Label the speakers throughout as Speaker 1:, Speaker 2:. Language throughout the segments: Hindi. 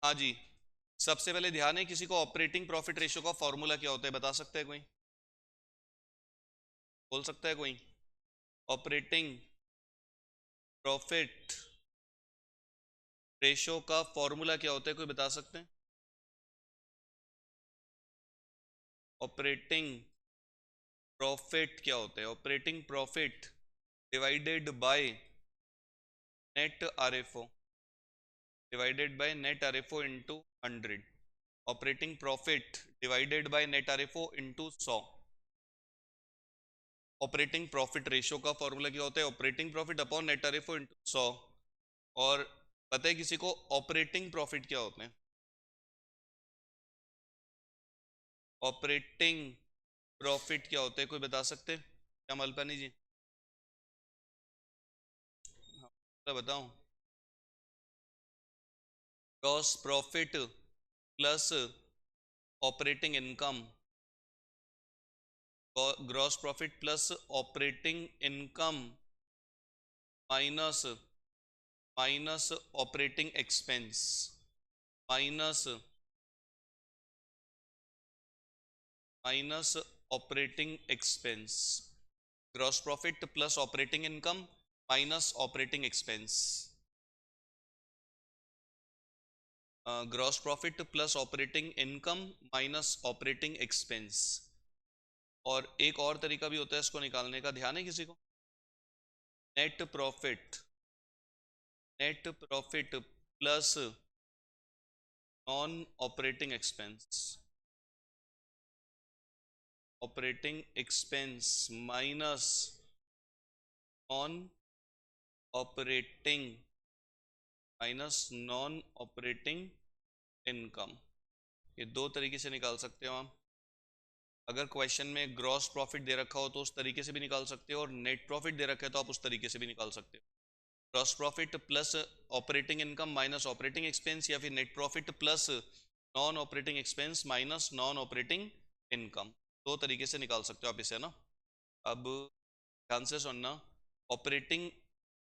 Speaker 1: हाँ जी। सबसे पहले ध्यान है, किसी को ऑपरेटिंग प्रॉफिट रेशियो का फॉर्मूला क्या होता है बता सकता है कोई? बोल सकता है कोई? ऑपरेटिंग प्रॉफिट रेशियो का फॉर्मूला क्या होता है, कोई बता सकते हैं? ऑपरेटिंग प्रॉफिट क्या होता है? Operating profit divided by net RFO, divided by net RFO into 100। Operating profit divided by net RFO into 100। Operating profit ratio का फॉर्मूला क्या होता है? Operating profit upon net RFO into 100। और पता है किसी को ऑपरेटिंग प्रॉफिट क्या होते हैं? ऑपरेटिंग प्रॉफिट क्या होते हैं, कोई बता सकते हैं क्या मलपानी जी? हाँ, तो बताऊं। Gross profit plus operating income, gross profit plus operating income minus minus operating expense, minus minus operating expense. Gross profit plus operating income minus operating expense. Gross profit plus operating income minus operating expense. और एक और तरीका भी होता है इसको निकालने का, ध्यान है किसी को? Net profit, net profit plus non operating expense, operating expense minus non operating, minus non operating income. ये दो तरीके से निकाल सकते हो आप। अगर क्वेश्चन में ग्रॉस प्रॉफिट दे रखा हो तो उस तरीके से भी निकाल सकते हो, और नेट प्रॉफिट दे रखा है तो आप उस तरीके से भी निकाल सकते हो। Gross profit plus operating income minus operating expense, या फिर net profit plus non operating expense minus non operating income. दो तरीके से निकाल सकते हो आप इसे ना। अब ध्यान से सुनना। ऑपरेटिंग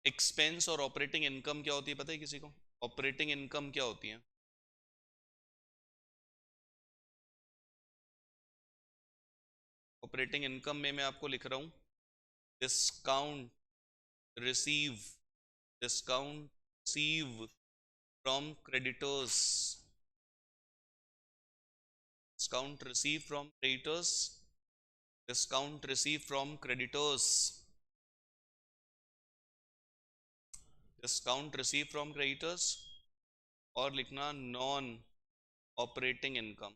Speaker 1: एक्सपेंस और ऑपरेटिंग इनकम क्या होती है पता है किसी को? ऑपरेटिंग इनकम क्या होती है? ऑपरेटिंग इनकम में मैं आपको लिख रहा हूं, discount receive, discount receive from creditors, discount received from creditors, discount received from creditors, discount received from creditors, और लिखना non operating income.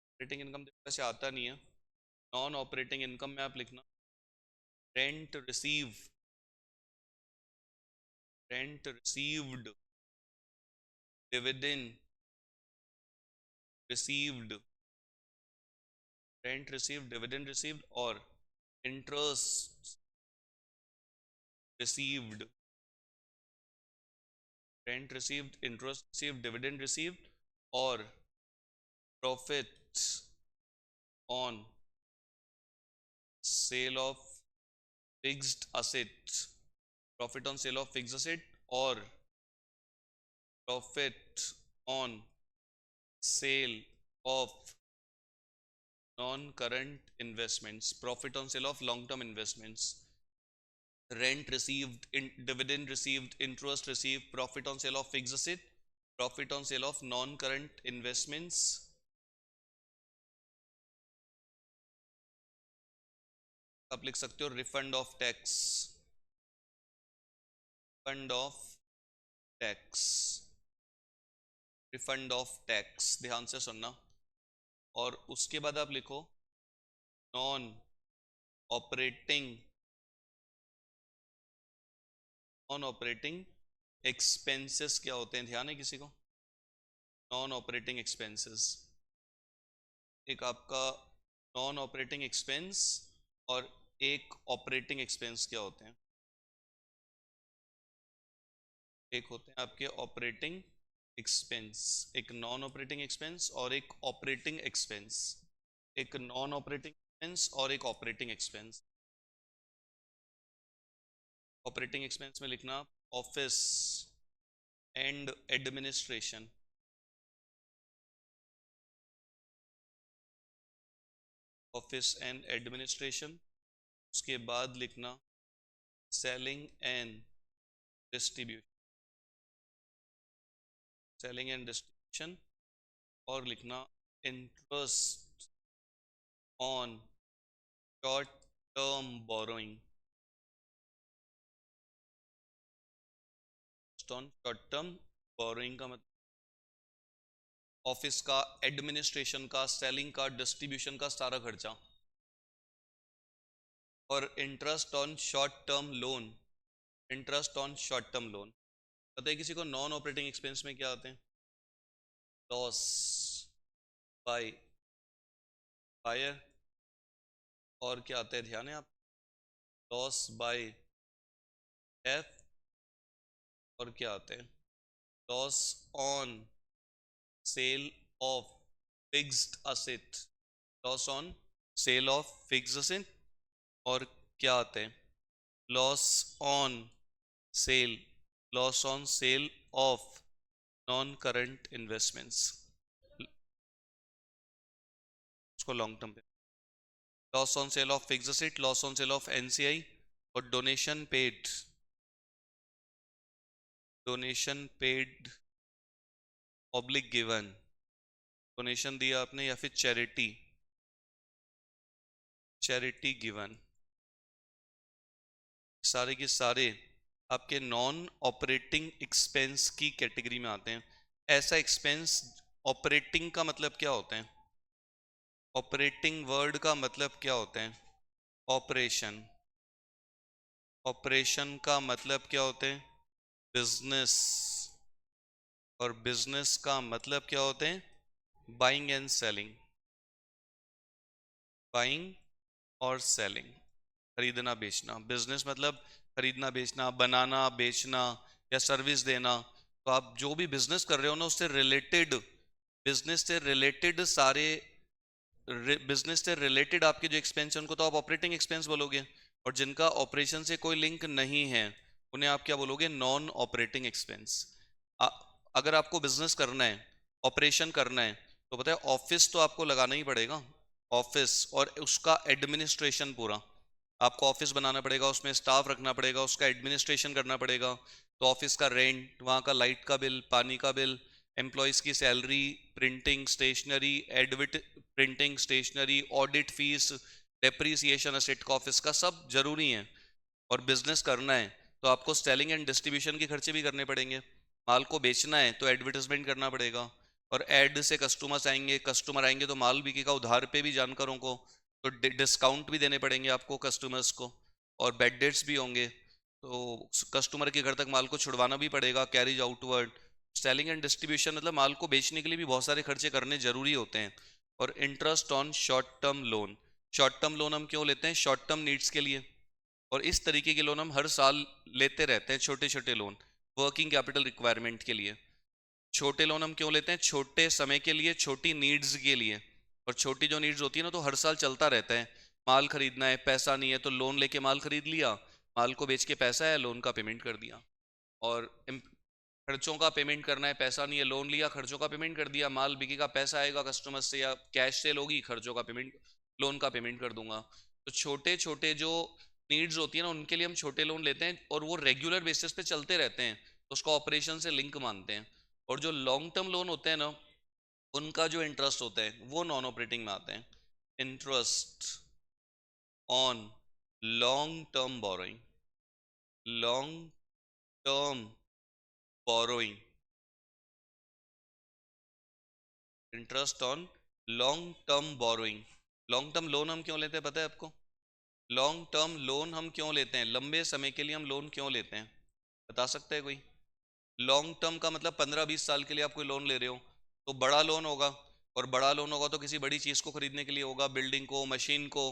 Speaker 1: Operating income वैसे आता नहीं है। नॉन ऑपरेटिंग इनकम में आप लिखना rent receive, rent received, dividend received, rent received, dividend received, और interest received, rent received, interest received, dividend received, और profit on sale of fixed asset, profit on sale of fixed asset, और profit on sale of non current investments, profit on sale of long term investments, rent received, dividend received, interest received, profit on sale of fixed asset, profit on sale of non current investments. आप लिख सकते हो refund of tax, fund of tax, refund of tax, ध्यान से सुनना। और उसके बाद आप लिखो non operating, non operating expenses क्या होते हैं, ध्यान है किसी को? नॉन ऑपरेटिंग एक्सपेंसेस, एक आपका नॉन ऑपरेटिंग एक्सपेंस और एक ऑपरेटिंग एक्सपेंस क्या होते हैं? एक होते हैं आपके ऑपरेटिंग एक्सपेंस, एक नॉन ऑपरेटिंग एक्सपेंस और एक ऑपरेटिंग एक्सपेंस, एक नॉन ऑपरेटिंग एक्सपेंस और एक ऑपरेटिंग एक्सपेंस। ऑपरेटिंग एक्सपेंस में लिखना office and administration, office and administration. उसके बाद लिखना selling and distribution, selling and distribution. और लिखना interest on short term borrowing, on short term borrowing का मतलब ऑफिस का, एडमिनिस्ट्रेशन का, सेलिंग का, डिस्ट्रीब्यूशन का सारा खर्चा। और interest on short term loan, interest on short term loan. पता है किसी को नॉन ऑपरेटिंग एक्सपेंस में क्या आते हैं? लॉस बाय बायर, और क्या आते हैं ध्यान है आप? लॉस बाय एफ, और क्या आते हैं? Loss on sale of fixed asset, loss on sale of fixed asset. और क्या आते हैं? Loss on sale, loss on sale of non current investments, उसको लॉन्ग टर्म पे। Loss on sale of fixed asset, loss on sale of NCI. और donation paid, donation paid oblique given, donation दिया आपने या फिर चैरिटी, चैरिटी गिवन। सारे के सारे आपके नॉन ऑपरेटिंग एक्सपेंस की कैटेगरी में आते हैं। ऐसा एक्सपेंस, ऑपरेटिंग का मतलब क्या होता है? ऑपरेटिंग वर्ड का मतलब क्या होता है? ऑपरेशन, ऑपरेशन का मतलब क्या होते हैं? बिजनेस, और बिजनेस का मतलब क्या होते हैं? बाइंग एंड सेलिंग, बाइंग और सेलिंग, खरीदना बेचना। बिजनेस मतलब खरीदना बेचना, बनाना बेचना या सर्विस देना। तो आप जो भी बिजनेस कर रहे हो ना, उससे रिलेटेड, बिजनेस से रिलेटेड सारे, बिजनेस से रिलेटेड आपके जो एक्सपेंस है उनको तो आप ऑपरेटिंग एक्सपेंस बोलोगे। और जिनका ऑपरेशन से कोई लिंक नहीं है उन्हें आप क्या बोलोगे? Non operating expense. अगर आपको बिजनेस करना है, ऑपरेशन करना है, तो पता है ऑफिस तो आपको लगाना ही पड़ेगा, ऑफिस और उसका एडमिनिस्ट्रेशन पूरा। आपको ऑफिस बनाना पड़ेगा, उसमें स्टाफ रखना पड़ेगा, उसका एडमिनिस्ट्रेशन करना पड़ेगा। तो ऑफिस का रेंट, वहाँ का लाइट का बिल, पानी का बिल, एम्प्लॉयज़ की सैलरी, प्रिंटिंग स्टेशनरी, एडविट printing stationery, audit fees, depreciation asset का, ऑफिस का, सब जरूरी है। और बिजनेस करना है तो आपको सेलिंग एंड डिस्ट्रीब्यूशन के खर्चे भी करने पड़ेंगे। माल को बेचना है तो एडवर्टाइजमेंट करना पड़ेगा, और एड से कस्टमर्स आएंगे, कस्टमर आएंगे तो माल बिकेगा उधार पे भी जानकारों को, तो डिस्काउंट भी देने पड़ेंगे आपको कस्टमर्स को। और बैड डेट्स भी होंगे, तो कस्टमर के घर तक माल को छुड़वाना भी पड़ेगा, carriage outward. Selling and distribution मतलब माल को बेचने के लिए भी बहुत सारे खर्चे करने जरूरी होते हैं। और interest on short term loan, short term loan हम क्यों लेते हैं? शॉर्ट टर्म नीड्स के लिए। और इस तरीके के लोन हम हर साल लेते रहते हैं, छोटे छोटे लोन, वर्किंग कैपिटल रिक्वायरमेंट के लिए। छोटे लोन हम क्यों लेते हैं? छोटे समय के लिए, छोटी नीड्स के लिए। और छोटी जो नीड्स होती है ना, तो हर साल चलता रहता है। माल खरीदना है, पैसा नहीं है, तो लोन लेके माल खरीद लिया, माल को बेच के पैसा है, लोन का पेमेंट कर दिया। और खर्चों का पेमेंट करना है, पैसा नहीं है, लोन लिया, खर्चों का पेमेंट कर दिया, माल बिकेगा, पैसा आएगा कस्टमर से या कैश सेल होगी, खर्चों का पेमेंट, लोन का पेमेंट कर दूंगा। तो छोटे छोटे जो नीड्स होती है ना, उनके लिए हम छोटे लोन लेते हैं, और वो रेगुलर बेसिस पे चलते रहते हैं, तो उसको ऑपरेशन से लिंक मानते हैं। और जो लॉन्ग टर्म लोन होते हैं ना, उनका जो इंटरेस्ट होता है वो नॉन ऑपरेटिंग में आते हैं। Interest on long term borrowing, long term borrowing, interest on long term borrowing. Long term loan हम क्यों लेते हैं पता है आपको? लॉन्ग टर्म लोन हम क्यों लेते हैं, लंबे समय के लिए हम लोन क्यों लेते हैं, बता सकते हैं कोई? लॉन्ग टर्म का मतलब 15-20 साल के लिए आप कोई लोन ले रहे हो, तो बड़ा लोन होगा। और बड़ा लोन होगा तो किसी बड़ी चीज़ को खरीदने के लिए होगा, बिल्डिंग को, मशीन को।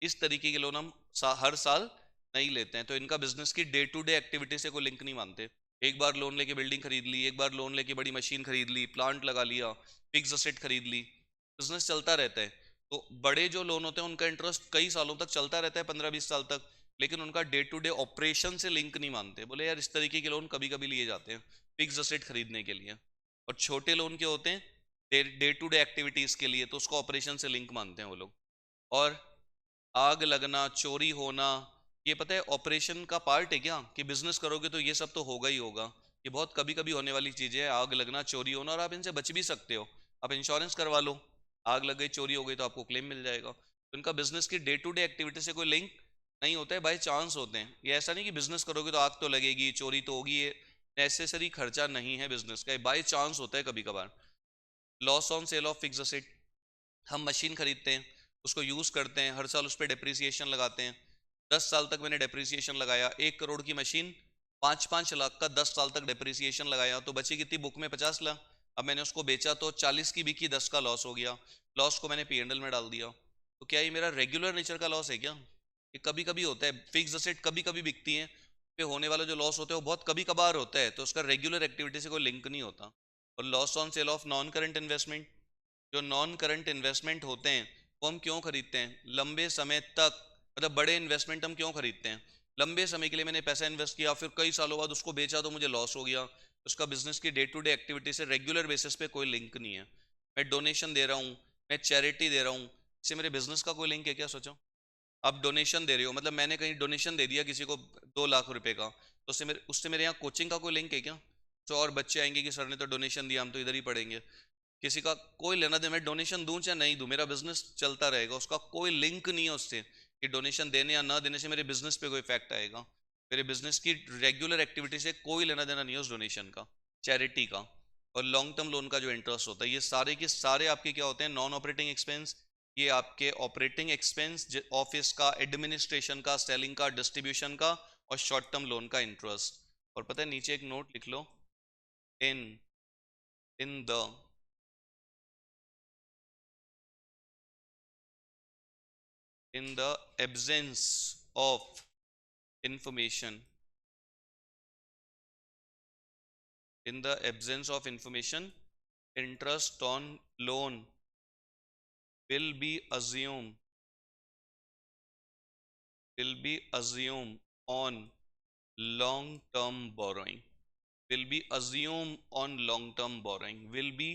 Speaker 1: इस तरीके के लोन हम हर साल नहीं लेते हैं। तो इनका बिजनेस की डे टू डे एक्टिविटी से कोई लिंक नहीं मानते। एक बार लोन लेके बिल्डिंग खरीद ली, एक बार लोन लेके बड़ी मशीन खरीद ली, प्लांट लगा लिया, फिक्स असेट खरीद ली, बिजनेस चलता रहता है। तो बड़े जो लोन होते हैं उनका इंटरेस्ट कई सालों तक चलता रहता है, 15-20 साल तक। लेकिन उनका डे टू डे ऑपरेशन से लिंक नहीं मानते, बोले यार इस तरीके के लोन कभी कभी लिए जाते हैं फिक्स असेट खरीदने के लिए, और छोटे लोन के होते हैं डे टू डे एक्टिविटीज के लिए, तो उसको ऑपरेशन से लिंक मानते हैं वो लोग। और आग लगना, चोरी होना, ये पता है ऑपरेशन का पार्ट है क्या, कि बिजनेस करोगे तो ये सब तो होगा ही होगा, ये बहुत कभी कभी होने वाली चीजें है, आग लगना, चोरी होना, और आप इनसे बच भी सकते हो, आप इंश्योरेंस करवा लो, आग लग गई, चोरी हो गई तो आपको क्लेम मिल जाएगा। तो इनका बिजनेस की डे टू डे एक्टिविटी से कोई लिंक नहीं होता है, बाई चांस होते हैं ये, ऐसा नहीं कि बिजनेस करोगे तो आग तो लगेगी, चोरी तो होगी, ये नेसेसरी खर्चा नहीं है बिजनेस का, बाई चांस होता है कभी कभार। Loss on sale of fix asset, हम मशीन खरीदते हैं, उसको यूज करते हैं, हर साल उस पर डेप्रिसिएशन लगाते हैं, 10 साल तक मैंने डेप्रिसिएशन लगाया, 1 करोड़ की मशीन 5-5 लाख का 10 साल तक डेप्रिसिएशन लगाया, तो बची कितनी बुक में 50 लाख, अब मैंने उसको बेचा तो 40 की बिकी, 10 का लॉस हो गया, लॉस को मैंने पीएनएल में डाल दिया। तो क्या ये मेरा रेगुलर नेचर का लॉस है क्या, ये कभी कभी होता है, फिक्स असेट कभी कभी बिकती है, पे होने वाला जो लॉस होता है वो बहुत कभी कभार होता है, तो उसका रेगुलर एक्टिविटी से कोई लिंक नहीं होता। और loss on sale of non current investment, जो नॉन करंट इन्वेस्टमेंट होते हैं वो हम क्यों खरीदते हैं, लंबे समय तक, मतलब बड़े इन्वेस्टमेंट हम क्यों खरीदते हैं, लंबे समय के लिए मैंने पैसा इन्वेस्ट किया, फिर कई सालों बाद उसको बेचा तो मुझे लॉस हो गया, उसका बिजनेस की डे टू डे एक्टिविटी से रेगुलर बेसिस पे कोई लिंक नहीं है। मैं डोनेशन दे रहा हूँ, मैं चैरिटी दे रहा हूँ, इससे मेरे बिजनेस का कोई लिंक है क्या, सोचो। आप डोनेशन दे रहे हो, मतलब मैंने कहीं डोनेशन दे दिया किसी को 2 लाख रुपए का, तो उससे मेरे यहाँ कोचिंग का कोई लिंक है क्या, तो और बच्चे आएंगे कि सर ने तो डोनेशन दिया, हम तो इधर ही पढ़ेंगे, किसी का कोई लेना देना, मैं डोनेशन दूं चाहे नहीं दूं मेरा बिजनेस चलता रहेगा, उसका कोई लिंक नहीं है उससे, कि डोनेशन देने या ना देने से मेरे बिजनेस पे कोई इफेक्ट आएगा, मेरे बिजनेस की रेगुलर एक्टिविटी से कोई लेना देना नहीं है उस डोनेशन का, चैरिटी का। और लॉन्ग टर्म लोन का जो इंटरेस्ट होता है, ये सारे के सारे आपके क्या होते हैं, नॉन ऑपरेटिंग एक्सपेंस, ये आपके ऑपरेटिंग एक्सपेंस, ऑफिस का, एडमिनिस्ट्रेशन का, सेलिंग का, डिस्ट्रीब्यूशन का, और शॉर्ट टर्म लोन का इंटरेस्ट। और पता है नीचे एक नोट लिख लो, in in the in the absence of information, in the absence of information, interest on loan will be assumed, will be assumed on long term borrowing, will be assumed on long term borrowing, will be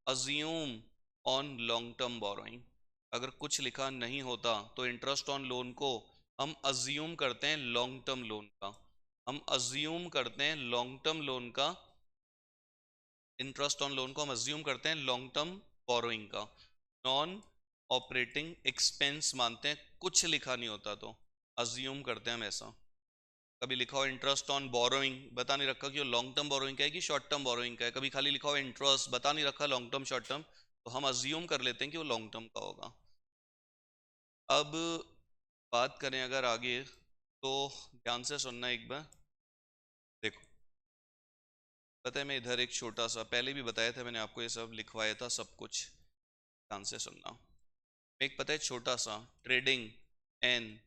Speaker 1: assumed on long term borrowing। अगर कुछ लिखा नहीं होता तो इंटरेस्ट ऑन लोन को हम अज्यूम करते हैं लॉन्ग टर्म लोन का, हम अज्यूम करते हैं लॉन्ग टर्म लोन का, इंटरेस्ट ऑन लोन को हम अज्यूम करते हैं लॉन्ग टर्म बोरोइंग का, नॉन ऑपरेटिंग एक्सपेंस मानते हैं, कुछ लिखा नहीं होता तो अज्यूम करते हैं हम ऐसा। कभी लिखा हो इंटरेस्ट ऑन बोरोइंग, बता नहीं रखा कि वो लॉन्ग टर्म बोरोइंग का है कि शॉर्ट टर्म बोरोइंग का है, कभी खाली लिखा हो इंटरेस्ट, बता नहीं रखा लॉन्ग टर्म शॉर्ट टर्म, तो हम अज्यूम कर लेते हैं कि वो लॉन्ग टर्म का होगा। अब बात करें अगर आगे, तो ध्यान से सुनना एक बार, देखो पता है मैं इधर एक छोटा सा, पहले भी बताया था मैंने आपको, ये सब लिखवाया था सब कुछ, ध्यान से सुनना। एक पता है छोटा सा trading and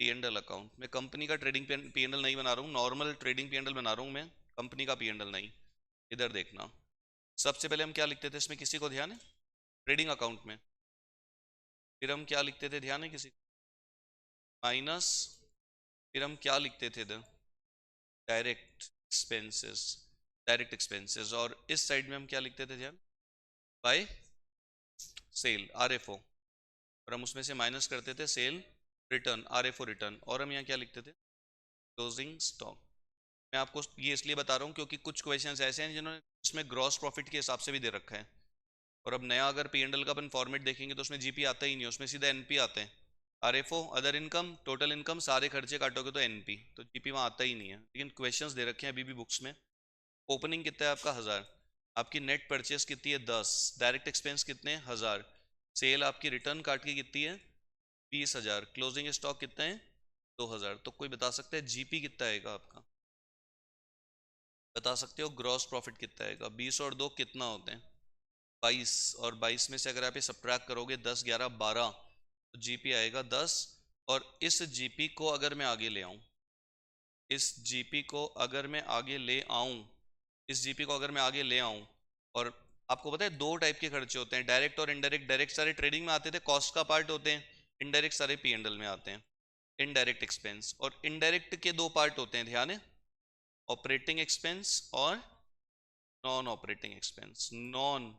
Speaker 1: P and L account, मैं कंपनी का ट्रेडिंग पी एंड एल नहीं बना रहा हूँ, normal trading P and L बना रहा हूँ मैं, कंपनी का पी एंड एल नहीं। इधर देखना, सबसे पहले हम क्या लिखते थे इसमें, किसी को ध्यान है, ट्रेडिंग अकाउंट में फिर हम क्या लिखते थे, ध्यान है किसी, माइनस, फिर हम क्या लिखते थे इधर, डायरेक्ट एक्सपेंसेस, डायरेक्ट एक्सपेंसेस, और इस साइड में हम क्या लिखते थे ध्यान, बाय सेल आरएफओ, और हम उसमें से माइनस करते थे सेल रिटर्न आरएफओ रिटर्न, और हम यहाँ क्या लिखते थे, क्लोजिंग स्टॉक। मैं आपको ये इसलिए बता रहा हूँ क्योंकि कुछ क्वेश्चंस ऐसे हैं जिन्होंने इसमें ग्रॉस प्रॉफिट के हिसाब से भी दे रखा है, और अब नया अगर पी एंड एल का अपन फॉर्मेट देखेंगे तो उसमें जीपी आता ही नहीं, उसमें सीधा एनपी आते हैं, RFO other income total income सारे खर्चे काटोगे तो एनपी, तो जीपी वहाँ आता ही नहीं है, लेकिन क्वेश्चंस दे रखे हैं अभी भी बुक्स में। ओपनिंग कितना है आपका 1000, आपकी नेट परचेस कितनी है 10, डायरेक्ट एक्सपेंस कितने हैं 1000, सेल आपकी रिटर्न काट के कितनी है 20,000, क्लोजिंग स्टॉक कितना है 2000, तो कोई बता सकता है जीपी कितना आएगा आपका, बता सकते हो ग्रॉस प्रॉफिट कितना आएगा, 20 और 2 कितना होते हैं 22, और 22 में से अगर आप ये सब्ट्रैक्ट करोगे 10 11 12, तो जीपी आएगा 10। और इस जीपी को अगर मैं आगे ले आऊं, इस जीपी को अगर मैं आगे ले आऊं, इस जीपी को अगर मैं आगे ले आऊं, और आपको पता है 2 टाइप के खर्चे होते हैं, डायरेक्ट और इनडायरेक्ट, डायरेक्ट सारे ट्रेडिंग में आते थे, कॉस्ट का पार्ट होते हैं, इनडायरेक्ट सारे पी एंड एल में आते हैं। इनडायरेक्ट एक्सपेंस, और इनडायरेक्ट के दो पार्ट होते हैं, ध्यान है, ऑपरेटिंग एक्सपेंस और non operating expense. Non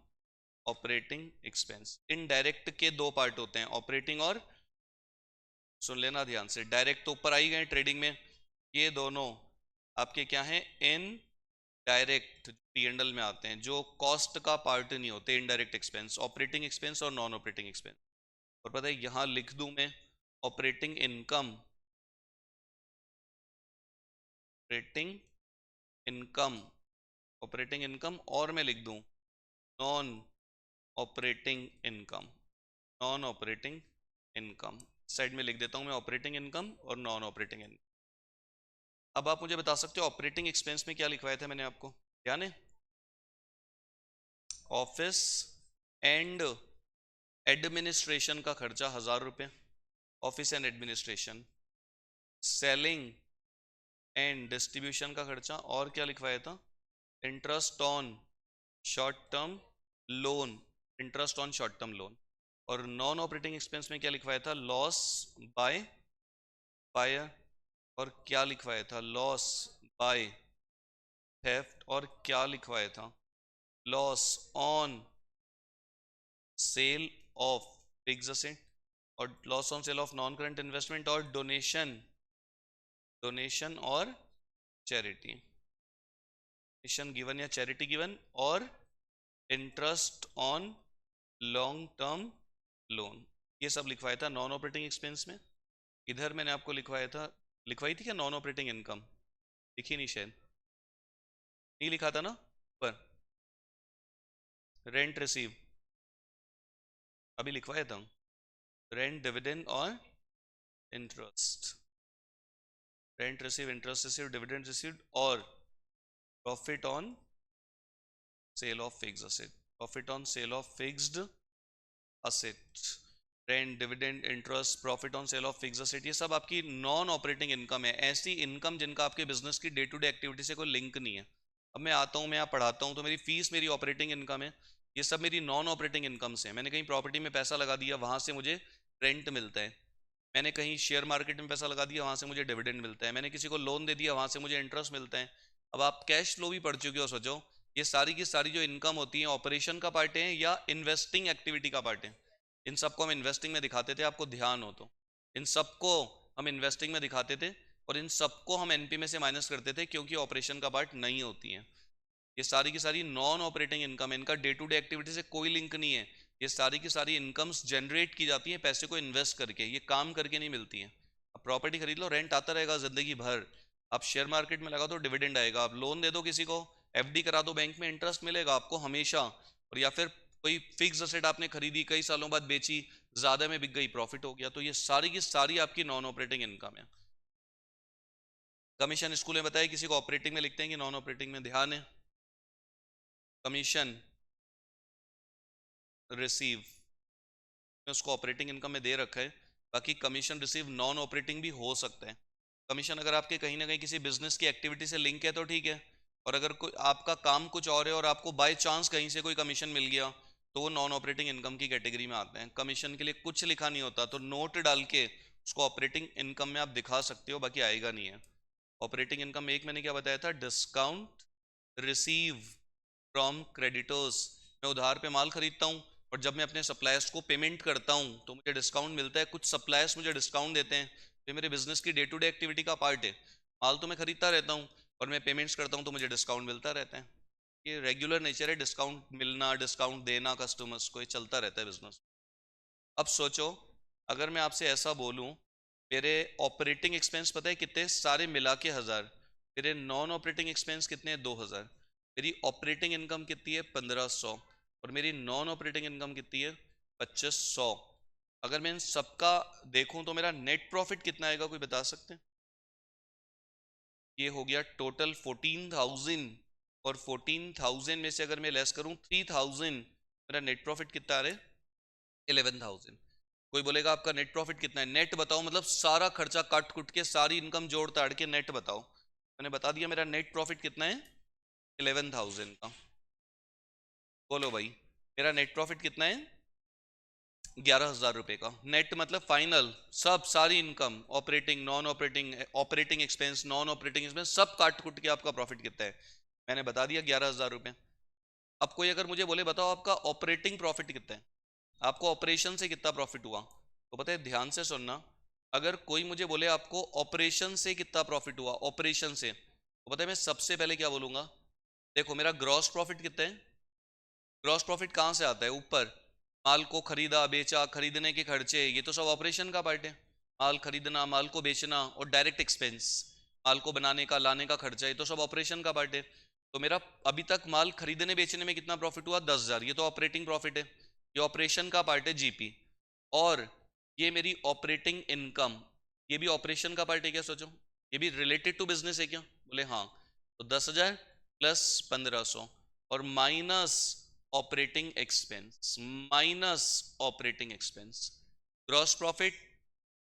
Speaker 1: operating expense, indirect के दो पार्ट होते हैं, ऑपरेटिंग और, सुन लेना ध्यान से, डायरेक्ट तो ऊपर आई गए ट्रेडिंग में, ये दोनों आपके क्या हैं, इन डायरेक्ट P&L में आते हैं, जो कॉस्ट का पार्ट नहीं होते, इनडायरेक्ट एक्सपेंस, ऑपरेटिंग एक्सपेंस और नॉन ऑपरेटिंग एक्सपेंस। और पता है यहां लिख दूं मैं operating income, operating income, operating income, और मैं लिख दूं non operating income, non operating income, side में लिख देता हूं मैं ऑपरेटिंग इनकम और नॉन ऑपरेटिंग इनकम। अब आप मुझे बता सकते हो ऑपरेटिंग एक्सपेंस में क्या लिखवाया था मैंने आपको, ध्यान है, ऑफिस एंड एडमिनिस्ट्रेशन का खर्चा 1000 रुपये, office and administration, selling and distribution का खर्चा, और क्या लिखवाया था, interest on short term loan, interest on short term loan. और नॉन ऑपरेटिंग एक्सपेंस में क्या लिखवाया था, लॉस बाय फायर, और क्या लिखवाया था, लॉस बाय थेफ्ट, और क्या लिखवाया था, loss on sale of fixed asset, और loss on sale of non current investment, और डोनेशन, डोनेशन और चैरिटी, डोनेशन गिवन या चैरिटी गिवन, और interest on long term loan, ये सब लिखवाया था नॉन ऑपरेटिंग एक्सपेंस में। इधर मैंने आपको लिखवाया था, लिखवाई थी क्या नॉन ऑपरेटिंग इनकम, लिखी नहीं शायद, नहीं लिखा था ना, पर रेंट रिसीव अभी लिखवाया था, रेंट डिविडेंड और interest, rent receive, interest receive, dividend received, और profit on sale of fixed asset, profit on sale of fixed asset, rent dividend interest profit on sale of fixed asset, ये सब आपकी नॉन ऑपरेटिंग इनकम है, ऐसी इनकम जिनका आपके बिजनेस की डे टू डे एक्टिविटी से कोई लिंक नहीं है। अब मैं आता हूँ, मैं यहाँ पढ़ाता हूँ, तो मेरी फीस मेरी ऑपरेटिंग इनकम है, ये सब मेरी नॉन ऑपरेटिंग इनकम से है। मैंने कहीं प्रॉपर्टी में पैसा लगा दिया, वहां से मुझे रेंट मिलता है, मैंने कहीं शेयर मार्केट में पैसा लगा दिया, वहां से मुझे डिविडेंड मिलता है, मैंने किसी को लोन दे दिया, वहां से मुझे इंटरेस्ट मिलता है। अब आप कैश फ्लो भी पढ़ चुके हो, सोचो ये सारी की सारी जो इनकम होती है ऑपरेशन का पार्ट है या इन्वेस्टिंग एक्टिविटी का पार्ट है। इन सबको हम इन्वेस्टिंग में दिखाते थे, आपको ध्यान हो तो, इन सबको हम इन्वेस्टिंग में दिखाते थे, और इन सबको हम एनपी में से माइनस करते थे, क्योंकि ऑपरेशन का पार्ट नहीं होती है। ये सारी की सारी नॉन ऑपरेटिंग इनकम, इनका डे टू डे एक्टिविटी से कोई लिंक नहीं है, ये सारी की सारी इनकम्स जनरेट की जाती हैं पैसे को इन्वेस्ट करके, ये काम करके नहीं मिलती हैं। अब प्रॉपर्टी खरीद लो, रेंट आता रहेगा जिंदगी भर, आप शेयर मार्केट में लगा दो डिविडेंड आएगा, आप लोन दे दो किसी को, एफडी करा दो बैंक में, इंटरेस्ट मिलेगा आपको हमेशा, और या फिर कोई फिक्स असेट आपने खरीदी, कई सालों बाद बेची, ज्यादा में बिक गई, प्रॉफिट हो गया, तो ये सारी की सारी आपकी नॉन ऑपरेटिंग इनकम है। कमीशन स्कूल में बताया, किसी को ऑपरेटिंग में लिखते हैं कि नॉन ऑपरेटिंग में, ध्यान है, कमीशन रिसीव उसको ऑपरेटिंग इनकम में दे रखा है, बाकी कमीशन रिसीव नॉन ऑपरेटिंग भी हो सकता है। कमीशन अगर आपके कहीं ना कहीं किसी बिजनेस की एक्टिविटी से लिंक है तो ठीक है, और अगर कोई आपका काम कुछ और है और आपको बाय चांस कहीं से कोई कमीशन मिल गया, तो वो नॉन ऑपरेटिंग इनकम की कैटेगरी में आते हैं। कमीशन के लिए कुछ लिखा नहीं होता, तो नोट डाल के उसको ऑपरेटिंग इनकम में आप दिखा सकते हो, बाकी आएगा नहीं है। ऑपरेटिंग इनकम एक मैंने क्या बताया था, डिस्काउंट रिसीव फ्रॉम क्रेडिटर्स, मैं उधार पे माल खरीदता हूँ, और जब मैं अपने सप्लायर्स को पेमेंट करता हूँ तो मुझे डिस्काउंट मिलता है, कुछ सप्लायर्स मुझे डिस्काउंट देते हैं, ये मेरे बिजनेस की डे टू डे एक्टिविटी का पार्ट है। माल तो मैं खरीदता रहता हूँ और मैं पेमेंट्स करता हूँ, तो मुझे डिस्काउंट मिलता रहता है, ये रेगुलर नेचर है, डिस्काउंट मिलना, डिस्काउंट देना कस्टमर्स को, ये चलता रहता है बिजनेस। अब सोचो, अगर मैं आपसे ऐसा बोलूं, मेरे ऑपरेटिंग एक्सपेंस पता है कितने, सारे मिला के 1000, मेरे नॉन ऑपरेटिंग एक्सपेंस कितने हैं, 2000, मेरी ऑपरेटिंग इनकम कितनी है 1500, और मेरी नॉन ऑपरेटिंग इनकम कितनी है 2500। अगर मैं इन सबका देखूं तो मेरा नेट प्रॉफिट कितना आएगा, कोई बता सकते हैं? ये हो गया टोटल 14,000, और 14,000 में से अगर मैं लेस करूं 3000, मेरा नेट प्रॉफिट कितना आ रहा है 11,000। कोई बोलेगा आपका नेट प्रॉफिट कितना है, नेट बताओ, मतलब सारा खर्चा काट कुट के सारी इनकम जोड़ ताड़ के नेट बताओ। मैंने बता दिया मेरा नेट प्रॉफिट कितना है 11,000 का। बोलो भाई, मेरा नेट प्रॉफिट कितना है 11,000 रुपए का नेट, मतलब फाइनल सब सारी income, operating, non operating, operating expense, non operating expense, सब काट कुट के आपका प्रॉफिट कितना है, मैंने बता दिया 11,000 रुपए। अब कोई अगर मुझे बोले बताओ आपका ऑपरेटिंग प्रॉफिट कितना है, आपको ऑपरेशन से कितना प्रॉफिट हुआ, तो पता है, ध्यान से सुनना, अगर कोई मुझे बोले आपको ऑपरेशन से कितना प्रॉफिट हुआ, ऑपरेशन से, तो पता है मैं सबसे पहले क्या बोलूंगा, देखो मेरा ग्रॉस प्रॉफिट कितना है, ग्रॉस प्रॉफिट कहाँ से आता है, ऊपर, माल को खरीदा बेचा, खरीदने के खर्चे, ये तो सब ऑपरेशन का पार्ट है, माल खरीदना, माल को बेचना, और डायरेक्ट एक्सपेंस, माल को बनाने का, लाने का खर्चा, ये तो सब ऑपरेशन का पार्ट है। तो मेरा अभी तक माल खरीदने बेचने में कितना प्रॉफिट हुआ, 10,000, ये तो ऑपरेटिंग प्रॉफिट है, ये ऑपरेशन का पार्ट है, जीपी। और ये मेरी ऑपरेटिंग इनकम, ये भी ऑपरेशन का पार्ट है क्या, सोचो, ये भी रिलेटेड टू बिजनेस है क्या, बोले हाँ, तो 10,000 प्लस 1,500 और minus operating expense, minus operating expense, gross profit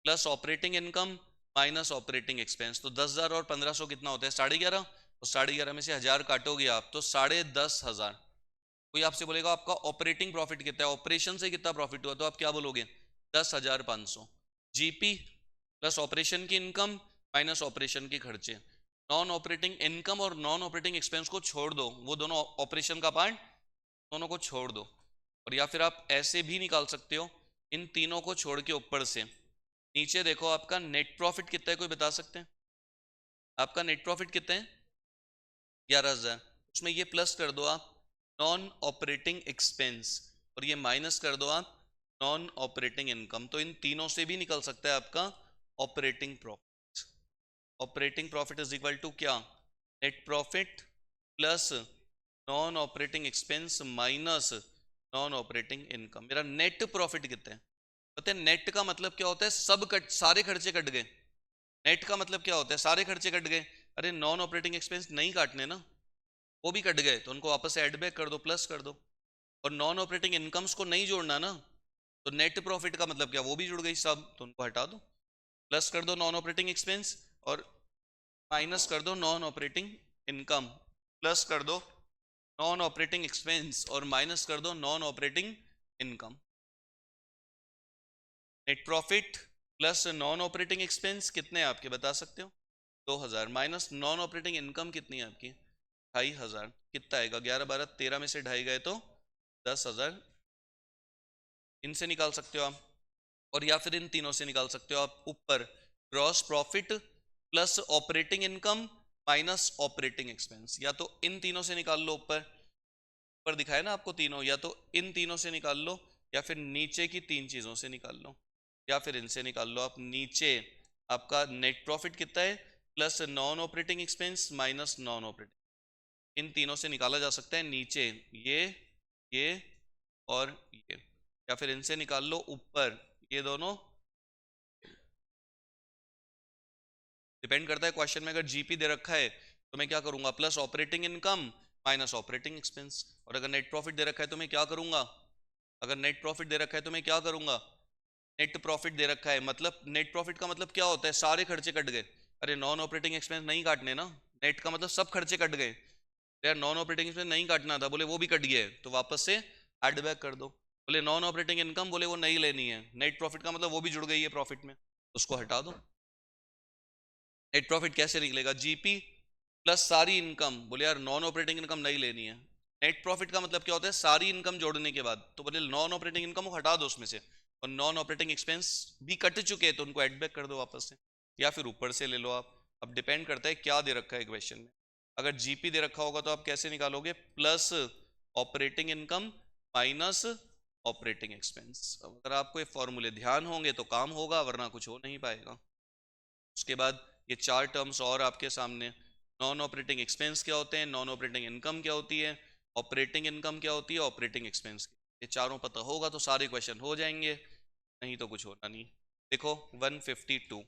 Speaker 1: plus operating income minus operating expense, तो 10,000 और 1,500 कितना होता है, 11,500, तो 11,500 में से 1,000 काटोगे आप तो 10,500। कोई आपसे बोलेगा आपका ऑपरेटिंग प्रॉफिट कितना है, ऑपरेशन से कितना प्रॉफिट हुआ, तो आप क्या बोलोगे, 10,500, जीपी प्लस ऑपरेशन की इनकम माइनस ऑपरेशन के खर्चे, नॉन ऑपरेटिंग इनकम और नॉन ऑपरेटिंग एक्सपेंस को छोड़ दो, वो दोनों ऑपरेशन का पार्ट, दोनों को छोड़ दो। और या फिर आप ऐसे भी निकाल सकते हो, इन तीनों को छोड़ के ऊपर से नीचे देखो, आपका नेट प्रॉफिट कितना है, कोई बता सकते हैं, आपका नेट प्रॉफिट कितना है, 11,000, उसमें ये प्लस कर दो आप नॉन ऑपरेटिंग एक्सपेंस, और ये माइनस कर दो आप नॉन ऑपरेटिंग इनकम, तो इन तीनों से भी निकल सकता है आपका operating profit. Operating profit is equal to क्या, net profit plus non operating expense minus non operating income. मेरा नेट प्रॉफिट कितना है, पता है नेट का मतलब क्या होता है, सब कट, सारे खर्चे कट गए, नेट का मतलब क्या होता है, सारे खर्चे कट गए, अरे नॉन ऑपरेटिंग एक्सपेंस नहीं काटने ना, वो भी कट गए, तो उनको वापस से एड बैक कर दो, प्लस कर दो, और नॉन ऑपरेटिंग इनकम्स को नहीं जोड़ना ना, तो नेट प्रॉफिट का मतलब क्या, वो भी जुड़ गई सब, तो उनको हटा दो, प्लस कर दो नॉन ऑपरेटिंग एक्सपेंस और माइनस कर दो नॉन ऑपरेटिंग इनकम, प्लस कर दो नॉन ऑपरेटिंग एक्सपेंस और माइनस कर दो non operating income. Net profit plus non operating expense कितने हैं आपके, बता सकते हो, 2,000, माइनस नॉन ऑपरेटिंग इनकम कितनी है आपकी, 2,500, कितना आएगा, 11, 12, 13 में से 2.5 गए तो 10,000, इनसे निकाल सकते हो आप, और या फिर इन तीनों से निकाल सकते हो आप, ऊपर gross profit plus operating income minus operating expense, या तो इन तीनों से निकाल लो, ऊपर ऊपर दिखाए ना आपको तीनों, या तो इन तीनों से निकाल लो, या फिर नीचे की तीन चीजों से निकाल लो, या फिर इनसे निकाल लो आप, नीचे आपका नेट प्रॉफिट कितना है plus non operating expense minus non operating, इन तीनों से निकाला जा सकता है नीचे, ये और ये, या फिर इनसे निकाल लो ऊपर, ये दोनों, डिपेंड करता है क्वेश्चन में, अगर जीपी दे रखा है तो मैं क्या करूंगा, plus operating income minus operating expense, और अगर नेट प्रॉफिट दे रखा है तो मैं क्या करूंगा, अगर नेट प्रॉफिट दे रखा है तो मैं क्या करूंगा, नेट प्रॉफिट दे रखा है मतलब नेट प्रॉफिट का मतलब क्या होता है, सारे खर्चे कट गए, अरे नॉन ऑपरेटिंग एक्सपेंस नहीं काटने ना, नेट का मतलब सब खर्चे कट गए, यार नॉन ऑपरेटिंग एक्सपेंस नहीं काटना था, बोले वो भी कट गया है, तो वापस से एड बैक कर दो, बोले नॉन ऑपरेटिंग इनकम, बोले वो नहीं लेनी है, नेट प्रॉफिट का मतलब वो भी जुड़ गई है प्रॉफिट में, उसको हटा दो। नेट प्रॉफिट कैसे निकलेगा, जीपी प्लस सारी इनकम, बोले यार नॉन ऑपरेटिंग इनकम नहीं लेनी है, नेट प्रॉफिट का मतलब क्या होता है, सारी इनकम जोड़ने के बाद, तो बोले नॉन ऑपरेटिंग इनकम को हटा दो उसमें से, और नॉन ऑपरेटिंग एक्सपेंस भी कट चुके हैं तो उनको एड बैक कर दो वापस से, या फिर ऊपर से ले लो आप, अब डिपेंड करता है क्या दे रखा है क्वेश्चन में, अगर जीपी दे रखा होगा तो आप कैसे निकालोगे, plus operating income minus operating expense, अगर आपको ये फॉर्मूले ध्यान होंगे तो काम होगा, वरना कुछ हो नहीं पाएगा। उसके बाद ये चार टर्म्स और आपके सामने, नॉन ऑपरेटिंग एक्सपेंस क्या होते हैं, नॉन ऑपरेटिंग इनकम क्या होती है, ऑपरेटिंग इनकम क्या होती है, ऑपरेटिंग एक्सपेंस, ये चारों पता होगा तो सारे क्वेश्चन हो जाएंगे, नहीं तो कुछ होना नहीं। देखो 152,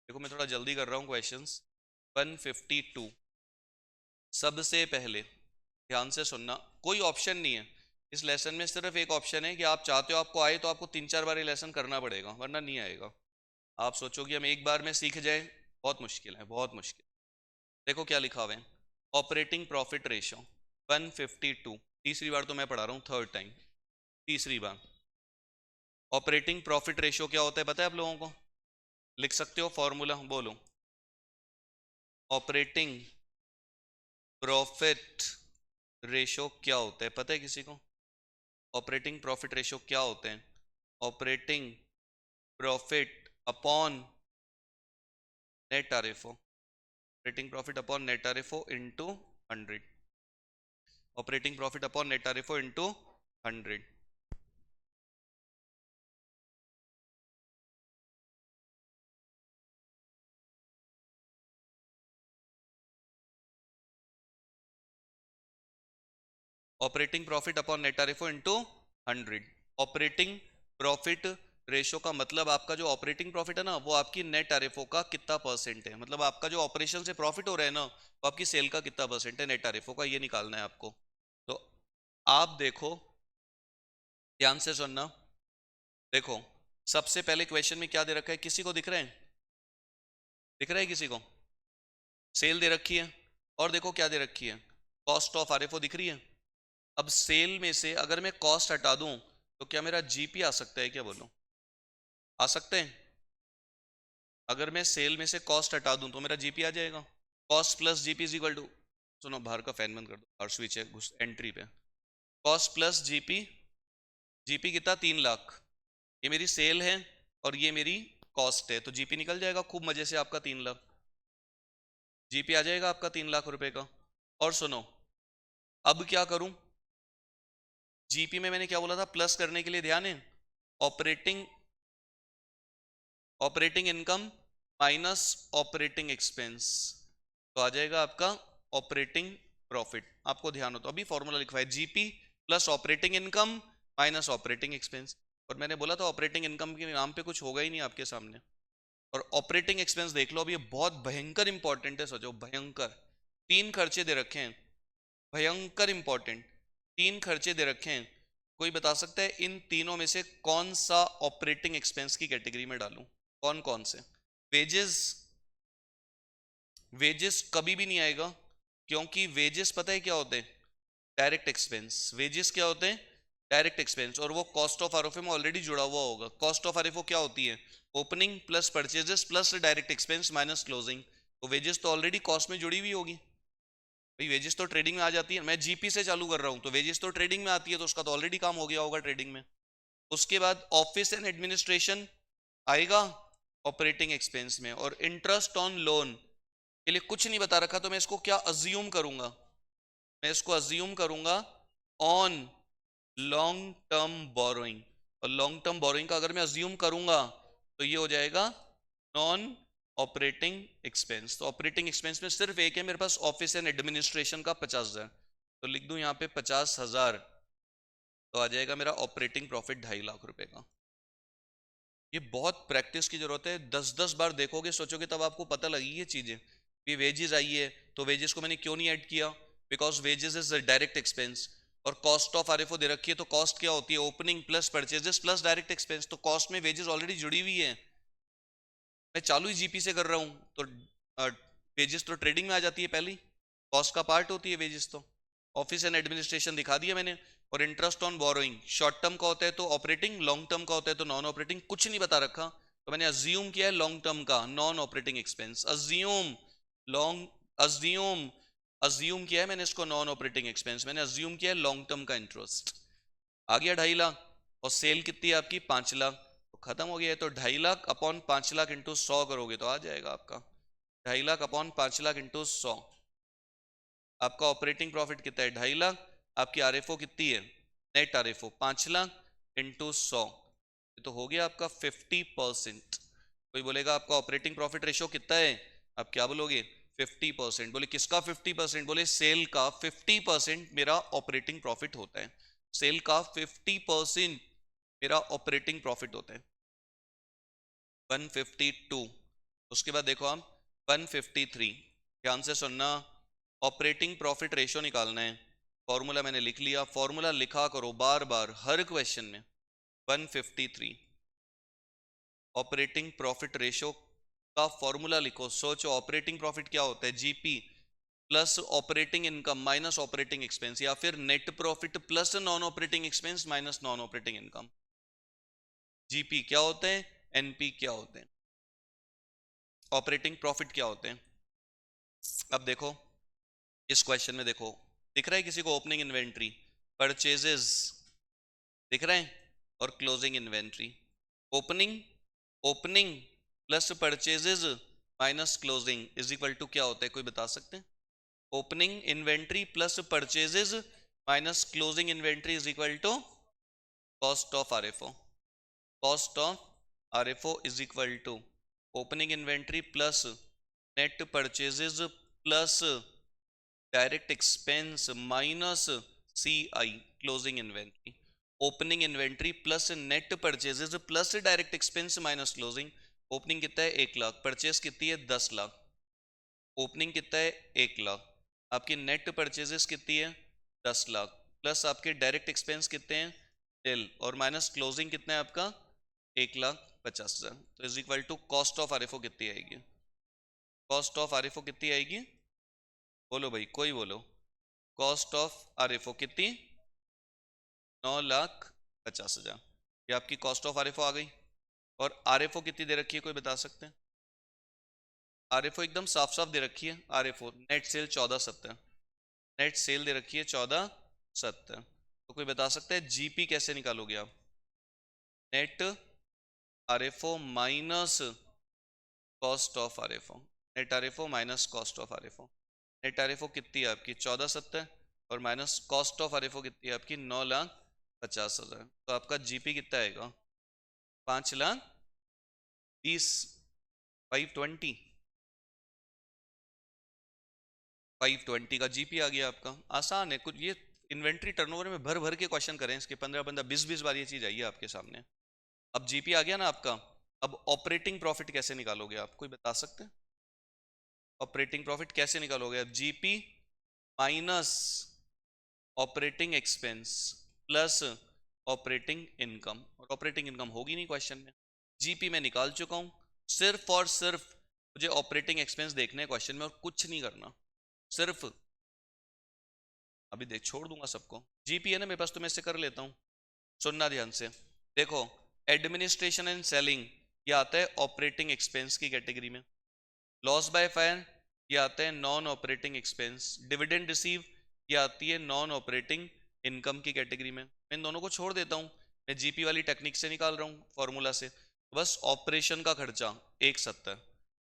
Speaker 1: देखो मैं थोड़ा जल्दी कर रहा हूँ क्वेश्चंस, 152, सबसे पहले ध्यान से सुनना, कोई ऑप्शन नहीं है इस लेसन में, सिर्फ एक ऑप्शन है कि आप चाहते हो आपको आए तो आपको 3-4 बार ये लेसन करना पड़ेगा, वरना नहीं आएगा। आप सोचोगे हम एक बार में सीख जाए, बहुत मुश्किल है, बहुत मुश्किल। देखो क्या लिखा हुआ है, ऑपरेटिंग प्रॉफिट रेशो 152, तीसरी बार तो मैं पढ़ा रहा हूँ, थर्ड टाइम, तीसरी बार, ऑपरेटिंग प्रॉफिट रेशियो क्या होता है पता है आप लोगों को? लिख सकते हो फॉर्मूला, बोलो। ऑपरेटिंग प्रॉफिट रेशियो क्या होता है पता है किसी को? ऑपरेटिंग प्रॉफिट रेशियो क्या होते हैं? Operating profit upon net RFO, operating profit upon net RFO into 100, operating profit upon net RFO into 100। Operating profit upon net RFO into 100। Operating profit ratio का मतलब आपका जो ऑपरेटिंग प्रॉफिट है ना वो आपकी नेट आरएफओ का कितना परसेंट है, मतलब आपका जो ऑपरेशन से प्रॉफिट हो रहा है ना वो आपकी सेल का कितना परसेंट है नेट आरएफओ का, ये निकालना है आपको। तो आप देखो, ध्यान से सुनना। देखो सबसे पहले क्वेश्चन में क्या दे रखा है, किसी को दिख रहा है? दिख रहा है किसी को? सेल दे रखी है और देखो क्या दे रखी है, कॉस्ट ऑफ आरएफओ दिख रही है। अब सेल में से अगर मैं कॉस्ट हटा दूं तो क्या मेरा जीपी आ सकता है क्या, बोलो? आ सकते हैं? अगर मैं सेल में से कॉस्ट हटा दूं तो मेरा जीपी आ जाएगा। Cost plus GP is equal to, सुनो बाहर का फैन बंद कर दो, बाहर स्विच है घुस एंट्री पे। कॉस्ट प्लस जीपी, जीपी कितना 3 लाख, ये मेरी सेल है और ये मेरी कॉस्ट है, तो जीपी निकल जाएगा खूब मजे से आपका 3 लाख। जीपी आ जाएगा आपका 3 लाख रुपए का। और सुनो अब क्या करूं, जीपी में मैंने क्या बोला था प्लस करने के लिए, ध्यान है? Operating operating income minus operating expense, तो आ जाएगा आपका ऑपरेटिंग प्रॉफिट। आपको ध्यान हो तो अभी फॉर्मूला लिखवा है, GP plus operating income minus operating expense. और मैंने बोला था ऑपरेटिंग इनकम के नाम पे कुछ होगा ही नहीं आपके सामने। और ऑपरेटिंग एक्सपेंस देख लो, अब ये बहुत भयंकर इंपॉर्टेंट है, सोचो भयंकर। 3 खर्चे दे रखे हैं, भयंकर इंपॉर्टेंट। 3 खर्चे दे रखे हैं, कोई बता सकता है इन तीनों में से कौन सा ऑपरेटिंग एक्सपेंस की कैटेगरी में डालूं? कौन कौन से? वेजेस, वेजेस कभी भी नहीं आएगा, क्योंकि वेजेस पता है क्या होते हैं? Direct expense. वेजेस क्या होते हैं? डायरेक्ट एक्सपेंस, और वो कॉस्ट ऑफ आरएफओ में ऑलरेडी जुड़ा हुआ होगा। कॉस्ट ऑफ आरएफओ क्या होती है? Opening plus purchases plus direct expense minus closing. तो वेजेस तो ऑलरेडी कॉस्ट में जुड़ी हुई होगी भाई, वेजेस तो ट्रेडिंग में आ जाती है। मैं जीपी से चालू कर रहा हूं तो वेजेस तो ट्रेडिंग में आती है, तो उसका तो ऑलरेडी काम हो गया होगा ट्रेडिंग में। उसके बाद ऑफिस एंड एडमिनिस्ट्रेशन आएगा ऑपरेटिंग एक्सपेंस में, और इंटरेस्ट ऑन लोन के लिए कुछ नहीं बता रखा, तो मैं इसको क्या अज्यूम करूंगा? मैं इसको अज्यूम करूंगा ऑन लॉन्ग टर्म बोरोइंग। और लॉन्ग टर्म बोरोइंग का अगर मैं अज्यूम करूंगा तो ये हो जाएगा नॉन ऑपरेटिंग एक्सपेंस। तो ऑपरेटिंग एक्सपेंस में सिर्फ एक है मेरे पास, ऑफिस एंड एडमिनिस्ट्रेशन का 50,000, तो लिख दूं यहाँ पे 50,000, तो आ जाएगा मेरा ऑपरेटिंग प्रॉफिट 2.5 लाख रुपए का। ये बहुत प्रैक्टिस की जरूरत है, 10-10 बार देखोगे सोचोगे तब आपको पता लगेगी ये चीजें। ये वेजेस आई है तो वेजेस को मैंने क्यों नहीं ऐड किया, because wages is direct expense. और कॉस्ट ऑफ आरएफओ दे रखी है, तो कॉस्ट क्या होती है? Opening plus purchases plus direct expense, तो कॉस्ट में वेजेस ऑलरेडी जुड़ी हुई है। मैं चालू ही जीपी से कर रहा हूं तो वेजेस तो ट्रेडिंग में आ जाती है पहले ही, कॉस्ट का पार्ट होती है वेजेस तो। ऑफिस एंड एडमिनिस्ट्रेशन दिखा दिया मैंने। और interest on borrowing short term का होता है तो ऑपरेटिंग, लॉन्ग टर्म का होता है तो नॉन ऑपरेटिंग, कुछ नहीं बता रखा, तो मैंने अज्यूम किया है लॉन्ग टर्म का non operating expense. Assume long, assume assume किया है मैंने इसको नॉन ऑपरेटिंग एक्सपेंस, मैंने अज्यूम किया है लॉन्ग टर्म का इंटरेस्ट। आ गया 2.5 लाख। और सेल कितनी है आपकी? 5 लाख, तो खत्म हो गया है। तो 2.5 लाख अपॉन 5 लाख इंटू 100 करोगे तो आ जाएगा आपका 2.5 लाख अपॉन 5 लाख इंटू 100। आपका ऑपरेटिंग प्रॉफिट कितना है? 2.5 लाख। आपकी आरएफओ कितनी है? नेट आरएफओ 5 लाख इंटू 100, तो हो गया आपका 50%। कोई बोलेगा आपका ऑपरेटिंग प्रॉफिट रेशियो कितना है, आप क्या बोलोगे? 50%। बोले किसका 50%? बोले सेल का 50% मेरा ऑपरेटिंग प्रॉफिट होता है। सेल का 50% मेरा ऑपरेटिंग प्रॉफिट होता है। 152। उसके बाद देखो हम 153, ध्यान से सुनना। ऑपरेटिंग प्रॉफिट रेशियो निकालना है, फॉर्मूला मैंने लिख लिया, फॉर्मूला लिखा करो बार बार हर क्वेश्चन में। 153 ऑपरेटिंग प्रॉफिट रेशियो का फॉर्मूला लिखो। सोचो ऑपरेटिंग प्रॉफिट क्या होता है? GP plus operating income minus operating expense, या फिर net profit plus non operating expense minus non operating income. GP क्या होते हैं, एनपी क्या होते हैं, ऑपरेटिंग प्रॉफिट क्या होते हैं। अब देखो इस क्वेश्चन में देखो, दिख रहा है किसी को ओपनिंग इन्वेंट्री, परचेजेस दिख रहे हैं, और closing inventory. Opening opening plus purchases minus closing is equal to क्या होता है, कोई बता सकते हैं। Opening inventory plus purchases minus closing inventory is equal to cost of RFO. Cost of RFO is equal to opening inventory plus net purchases plus direct expense minus CI closing inventory. Opening inventory plus net purchases plus direct expense minus closing. Opening कितना है 1 लाख, परचेज कितनी है 10 लाख। ओपनिंग कितना है 1 लाख, आपकी नेट परचेजेस कितनी है 10 लाख, प्लस आपके डायरेक्ट एक्सपेंस कितने हैं टेल, और माइनस क्लोजिंग कितना है आपका 1,50,000। तो is equal to cost of RFO कितनी आएगी, कॉस्ट ऑफ आरएफओ कितनी आएगी, बोलो भाई कोई बोलो। कॉस्ट ऑफ आरएफओ कितनी, 9,50,000। ये आपकी कॉस्ट ऑफ आरएफओ आ गई। और आरएफओ कितनी दे रखी है, कोई बता सकते हैं। आरएफओ एकदम साफ साफ दे रखी है, RFO net sale 1470, net sale दे रखी है 1470। तो कोई बता सकता है जीपी कैसे निकालोगे आप, net RFO minus cost of RFO, net RFO minus cost of RFO. Net RFO कितनी है आपकी 1470, और माइनस कॉस्ट ऑफ आरएफओ कितनी है आपकी 9,50,000। तो आपका जीपी कितना आएगा 5,20,000, 520, 520 का जीपी आ गया आपका। आसान है कुछ, ये इन्वेंट्री टर्नओवर में भर भर के क्वेश्चन करें इसके, 15-15 20-20 बार ये चीज आई है आपके सामने। अब जीपी आ गया ना आपका, अब ऑपरेटिंग प्रॉफिट कैसे निकालोगे आप, कोई बता सकते हैं। ऑपरेटिंग प्रॉफिट कैसे निकालोगे आप, GP minus operating expense plus operating income, और ऑपरेटिंग इनकम होगी नहीं क्वेश्चन में। जीपी में निकाल चुका हूं, सिर्फ और सिर्फ मुझे ऑपरेटिंग एक्सपेंस देखने हैं क्वेश्चन में, और कुछ नहीं करना, सिर्फ अभी देख छोड़ दूंगा सबको। जीपी है ना मेरे पास, तो मैं इससे कर लेता हूं, सुनना ध्यान से। देखो एडमिनिस्ट्रेशन एंड सेलिंग ये आता है ऑपरेटिंग एक्सपेंस की कैटेगरी में, लॉस बाय फायर ये आता है non operating expense, dividend receive ये आती है नॉन ऑपरेटिंग इनकम की कैटेगरी में। मैं इन दोनों को छोड़ देता हूँ, मैं जीपी वाली टेक्निक से निकाल रहा हूँ फॉर्मूला से। बस ऑपरेशन का खर्चा 170,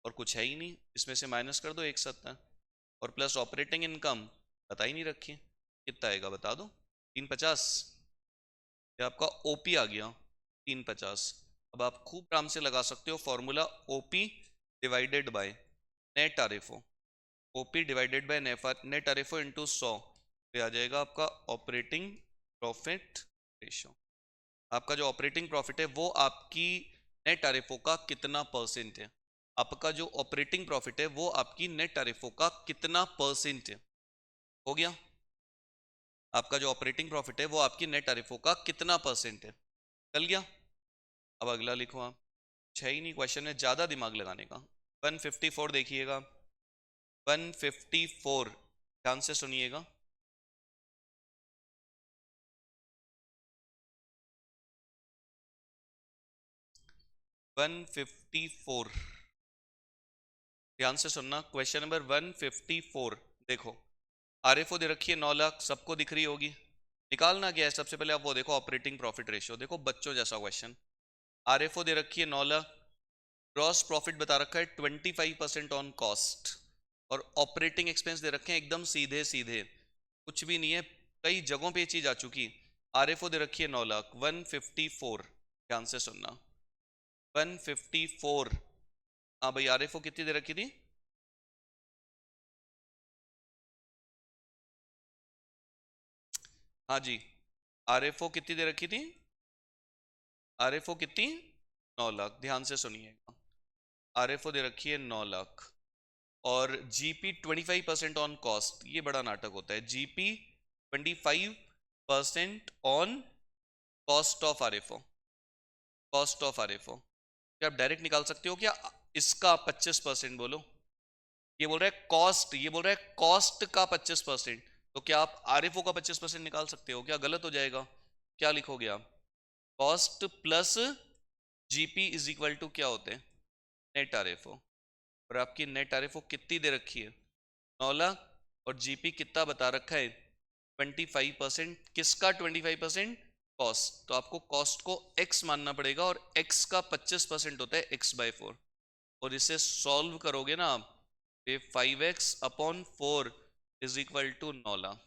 Speaker 1: और कुछ है ही नहीं, इसमें से माइनस कर दो 170, और प्लस ऑपरेटिंग इनकम बता ही नहीं रखी, कितना आएगा बता दो 350। ये आपका ओपी आ गया 350। अब आप खूब आराम से लगा सकते हो formula, OP divided by net RFO, OP divided by net RFO into 100, ये आ जाएगा आपका ऑपरेटिंग प्रॉफिट रेशियो। आपका जो ऑपरेटिंग प्रॉफिट है वो आपकी नेट आरएफओ का कितना परसेंट है, आपका जो ऑपरेटिंग प्रॉफिट है वो आपकी नेट आरएफओ का कितना परसेंट है। हो गया, आपका जो ऑपरेटिंग प्रॉफिट है वो आपकी नेट आरएफओ का कितना परसेंट है, चल गया। अब अगला लिखो आप, है ही नहीं क्वेश्चन में ज्यादा दिमाग लगाने का। 154 देखिएगा, 154 ध्यान से सुनिएगा। वन फिफ्टी फोर, ध्यान से सुनना, क्वेश्चन नंबर 154। देखो आरएफओ दे रखी है 9 लाख, सबको दिख रही होगी। निकालना क्या है, सबसे पहले आप वो देखो ऑपरेटिंग प्रॉफिट रेशियो, देखो बच्चों जैसा क्वेश्चन। आरएफओ दे रखी है 9 लाख, ग्रॉस प्रॉफिट बता रखा है 25% ऑन कॉस्ट, और ऑपरेटिंग एक्सपेंस दे रखे हैं एकदम सीधे सीधे, कुछ भी नहीं है, कई जगहों पे ये चीज आ चुकी। आरएफओ दे रखी है 9 लाख, 154, ध्यान से सुनना 154। हाँ भाई आरएफओ कितनी दे रखी थी, हाँ जी आरएफओ कितनी दे रखी थी, आरएफओ कितनी 9 लाख, ध्यान से सुनिएगा। आरएफओ दे रखी है 9 लाख, और जीपी 25% ऑन कॉस्ट, ये बड़ा नाटक होता है, GP 25% on cost of RFO, cost of RFO. क्या आप डायरेक्ट निकाल सकते हो क्या, इसका 25% बोलो, ये बोल रहा है कॉस्ट, ये बोल रहा है कॉस्ट का 25%, तो क्या आप आरएफओ का 25% निकाल सकते हो क्या, गलत हो जाएगा। क्या लिखोगे आप, cost plus GP is equal to क्या होते हैं, नेट आरएफओ। और आपकी नेट आरएफओ कितनी दे रखी है, 9 लाख, और जीपी कितना बता रखा है, 25%। किसका 25%, कॉस्ट। तो आपको कॉस्ट को x मानना पड़ेगा, और x का 25% होता है x/4। और इसे सॉल्व करोगे ना आप, ये 5x/4 is equal to 9 lakh.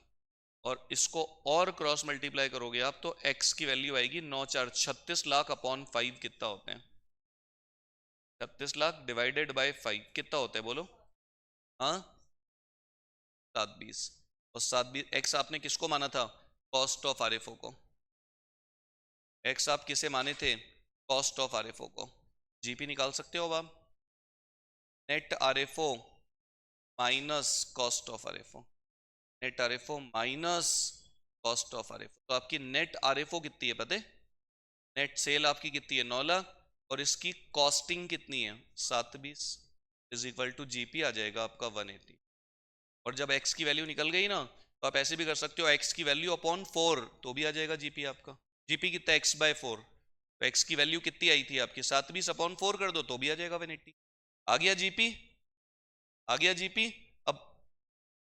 Speaker 1: और इसको और क्रॉस मल्टीप्लाई करोगे आप, तो x की वैल्यू आएगी 9 4 36 लाख अपॉन 5 कितना होते हैं, 36 लाख डिवाइडेड बाय 5 कितना होता है बोलो, हाँ 720। और 720 x आपने किसको माना था, कॉस्ट ऑफ आरएफओ को। x आप किसे माने थे, कॉस्ट ऑफ आरएफओ को। जीपी निकाल सकते हो अब आप, net RFO minus cost of RFO, net RFO minus cost of RFO. तो आपकी नेट आरएफओ कितनी है पता है, नेट सेल आपकी कितनी है 9 लाख, और इसकी कॉस्टिंग कितनी है 720, इज इक्वल टू जीपी आ जाएगा आपका 180। और जब x की वैल्यू निकल गई ना, तो आप ऐसे भी कर सकते हो, x की वैल्यू अपॉन 4 तो भी आ जाएगा जीपी आपका। जीपी कितना x/4, तो x की वैल्यू कितनी आई थी आपकी 720/4 कर दो तो भी आ जाएगा 180। आ गया जीपी, आ गया जीपी। अब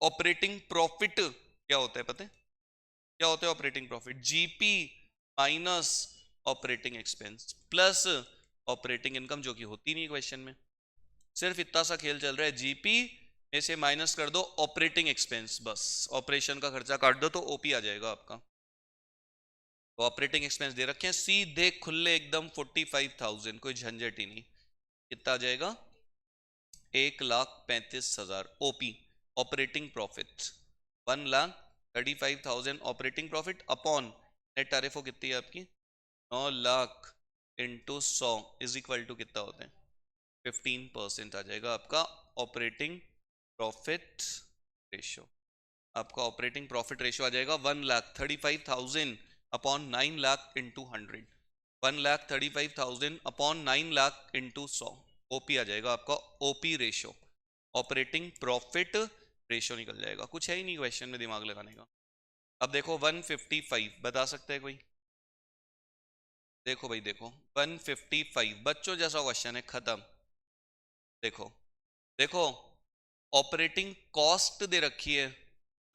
Speaker 1: ऑपरेटिंग प्रॉफिट क्या होता है पता है, क्या होता है operating profit, GP minus operating expense plus operating income, जो कि होती नहीं क्वेश्चन में। सिर्फ इतना सा खेल चल रहा है, जीपी में से माइनस कर दो ऑपरेटिंग एक्सपेंस, बस ऑपरेशन का खर्चा काट दो तो ओपी आ जाएगा आपका। तो ऑपरेटिंग एक्सपेंस दे रखे हैं सीधे खुले एकदम 45,000, कोई झंझट ही नहीं। कितना आ जाएगा, 1,35,000 OP operating profit, 1,35,000 operating profit upon net RFO कितनी है आपकी 9 lakh into 100 is equal to कितना होता है 15% आ जाएगा आपका ऑपरेटिंग प्रॉफिट रेशियो। आपका ऑपरेटिंग प्रॉफिट रेशियो आ जाएगा 1,35,000 upon 9 lakh into 100, 1,35,000 upon 9 lakh into 100, OP आ जाएगा आपका OP ratio, operating profit ratio निकल जाएगा। कुछ है ही नहीं क्वेश्चन में दिमाग लगाने का। अब देखो 155 बता सकते हैं कोई, देखो भाई देखो 155 बच्चों जैसा क्वेश्चन है, खत्म। देखो देखो ऑपरेटिंग कॉस्ट दे रखी है,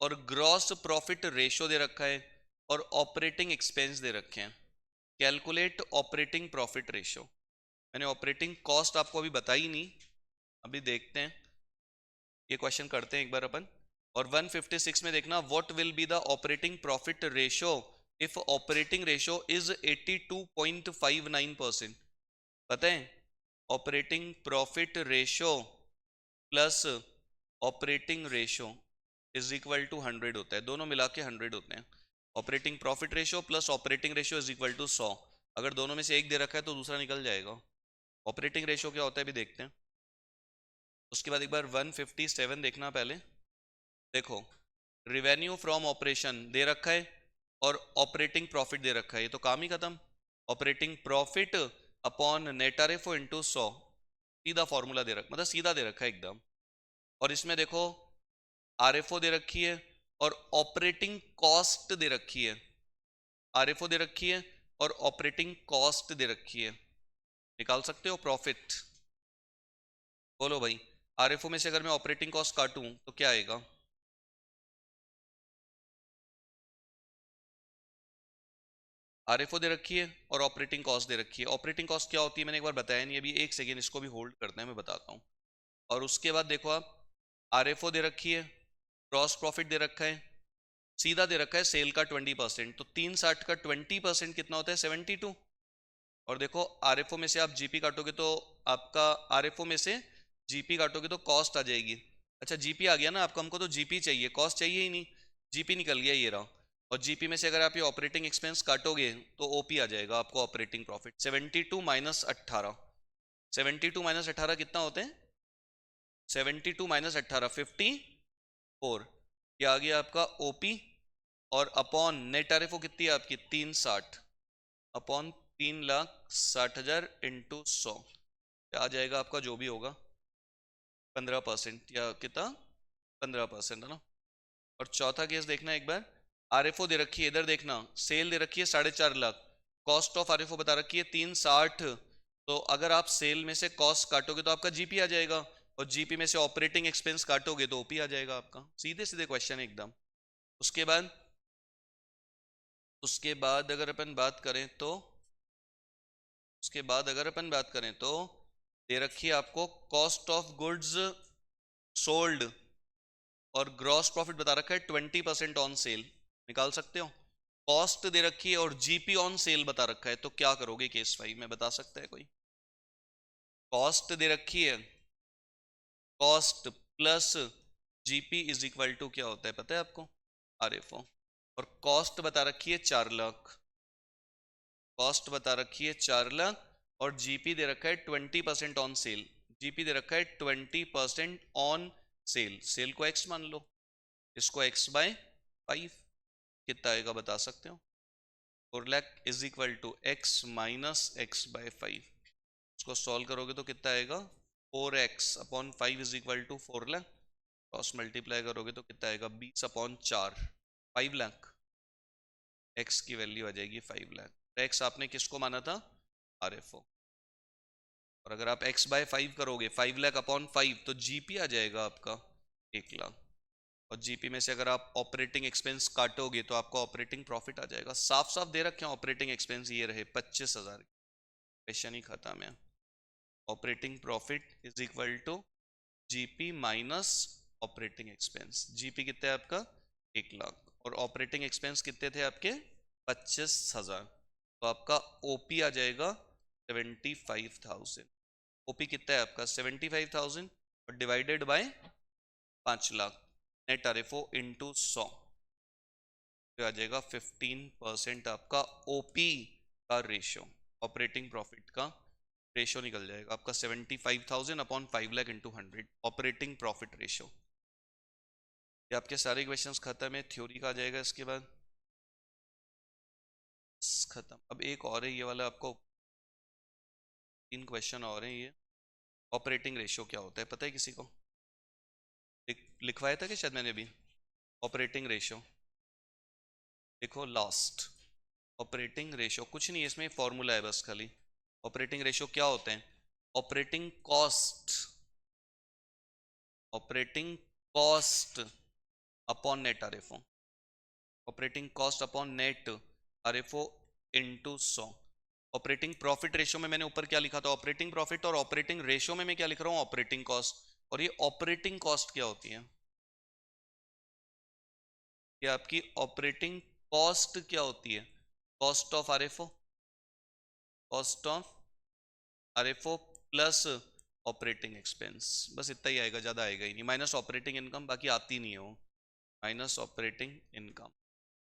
Speaker 1: और ग्रॉस प्रॉफिट रेशियो दे रखा है, और ऑपरेटिंग एक्सपेंस दे रखे हैं। Calculate operating profit ratio. मैंने ऑपरेटिंग कॉस्ट आपको अभी बताई नहीं, अभी देखते हैं, ये क्वेश्चन करते हैं एक बार अपन। और 156 में देखना, what will be the operating profit ratio if operating ratio is 82.59%। पता है operating profit ratio plus operating ratio is equal to 100 होता है, दोनों मिला के 100 होते हैं। Operating profit ratio plus operating ratio is equal to 100। अगर दोनों में से एक दे रखा है तो दूसरा निकल जाएगा। ऑपरेटिंग रेशियो क्या होता है अभी देखते हैं। उसके बाद एक बार 157 देखना पहले। देखो रिवेन्यू फ्रॉम ऑपरेशन दे रखा है और ऑपरेटिंग प्रॉफिट दे रखा है, ये तो काम ही खत्म। Operating profit upon net RFO into 100, सीधा फॉर्मूला दे रखा, मतलब सीधा दे रखा है एकदम। और इसमें देखो आरएफओ दे रखी है और ऑपरेटिंग कॉस्ट दे रखी है, आरएफओ दे रखी है और ऑपरेटिंग कॉस्ट दे रखी है। निकाल सकते हो प्रॉफिट, बोलो भाई। आरएफओ में से अगर मैं ऑपरेटिंग कॉस्ट काटूं तो क्या आएगा, आरएफओ दे रखी है और ऑपरेटिंग कॉस्ट दे रखी है। ऑपरेटिंग कॉस्ट क्या होती है मैंने एक बार बताया नहीं अभी, एक सेकेंड इसको भी होल्ड करते हैं, मैं बताता हूँ। और उसके बाद देखो आप, आरएफओ दे रखी है, ग्रॉस प्रॉफिट दे रखा है, सीधा दे रखा है सेल का 20%, तो 360 का 20% कितना होता है 72। और देखो आरएफओ में से आप जीपी काटोगे तो आपका आरएफओ में से जीपी काटोगे तो कॉस्ट आ जाएगी। अच्छा जीपी आ गया ना आपका, हमको तो जीपी चाहिए, कॉस्ट चाहिए ही नहीं। जीपी निकल गया ये रहा। और जीपी में से अगर आप ये ऑपरेटिंग एक्सपेंस काटोगे तो ओपी आ जाएगा आपको ऑपरेटिंग प्रॉफिट। 72 माइनस 18, 72 माइनस 18 कितना होते हैं 72 माइनस 18 54, ये आ गया आपका ओपी। और अपॉन नेट आरएफओ कितनी है आपकी 360 अपॉन 3,60,000 इंटू 100, क्या आ जाएगा आपका जो भी होगा 15% या कितना 15% है ना। और चौथा केस देखना एक बार, आरएफओ दे रखी है, इधर देखना सेल दे रखी है 4.5 लाख, कॉस्ट ऑफ आरएफओ बता रखी है 360, तो अगर आप सेल में से कॉस्ट काटोगे तो आपका जीपी आ जाएगा, और जीपी में से ऑपरेटिंग एक्सपेंस काटोगे तो ओपी आ जाएगा आपका। सीधे सीधे क्वेश्चन एकदम। उसके बाद अगर अपन बात करें तो दे रखी है आपको कॉस्ट ऑफ गुड्स सोल्ड, और ग्रॉस प्रॉफिट बता रखा है 20% ऑन सेल। निकाल सकते हो। कॉस्ट दे रखी है और जीपी ऑन सेल बता रखा है, तो क्या करोगे केस 5 में, बता सकता है कोई? कॉस्ट दे रखी है, cost plus GP is equal to क्या होता है पता है आपको? आरएफओ। और कॉस्ट बता रखी है 4 लाख, कॉस्ट बता रखी है 4 लाख, और जीपी दे रखा है 20% ऑन सेल। जीपी दे रखा है 20% ऑन सेल, सेल को एक्स मान लो, इसको x/5, कितना आएगा बता सकते हो? 4 lakh is equal to x minus x/5। इसको सॉल्व करोगे तो कितना आएगा? 4x/5 is equal to 4 lakh. Cross multiply करोगे तो कितना आएगा? 20/4, 5 लाख। x की वैल्यू आ जाएगी 5 लाख। x आपने किसको माना था? आरएफओ। और अगर आप x/5 करोगे 5 लाख/5, तो जीपी आ जाएगा आपका 1 लाख। और जीपी में से अगर आप ऑपरेटिंग एक्सपेंस काटोगे तो आपका ऑपरेटिंग प्रॉफिट आ जाएगा। साफ साफ दे रखे हैं ऑपरेटिंग एक्सपेंस, ये रहे 25,000। क्वेश्चन ही खत्म है। Operating profit is equal to GP minus operating expense. GP कितना है आपका? 1 लाख, और ऑपरेटिंग एक्सपेंस कितने थे आपके? 25,000। तो आपका ओपी आ जाएगा 75,000। ओपी कितना है आपका? 75,000, और divided by 5 lakh. Net RFO into 100 आ जाएगा 15% आपका ओपी का रेशियो, ऑपरेटिंग प्रॉफिट का रेशियो निकल जाएगा आपका 75,000/5 lakh into 100, operating profit ratio. ये आपके सारे क्वेश्चंस खत्म है, थ्योरी का आ जाएगा इसके बाद खत्म। अब एक और है ये वाला, आपको 3 क्वेश्चन और हैं ये। ऑपरेटिंग रेशियो क्या होता है पता है किसी को? लिखवाया था कि शायद मैंने भी। ऑपरेटिंग रेशियो देखो लास्ट। ऑपरेटिंग रेशियो कुछ नहीं है, इसमें फॉर्मूला है बस खाली। ऑपरेटिंग रेशियो क्या होते हैं? Operating cost, operating cost upon net RFO, operating cost upon net RFO into 100। Operating profit ratio में मैंने ऊपर क्या लिखा था? Operating profit. और ऑपरेटिंग रेशियो में मैं क्या लिख रहा हूँ? Operating cost. और ये ऑपरेटिंग कॉस्ट क्या होती है? ये आपकी ऑपरेटिंग कॉस्ट क्या होती है? Cost of RFO, cost of RFO plus operating expense, बस इतना ही आएगा, ज्यादा आएगा ही नहीं। माइनस ऑपरेटिंग इनकम, बाकी आती नहीं है वो। Minus operating income,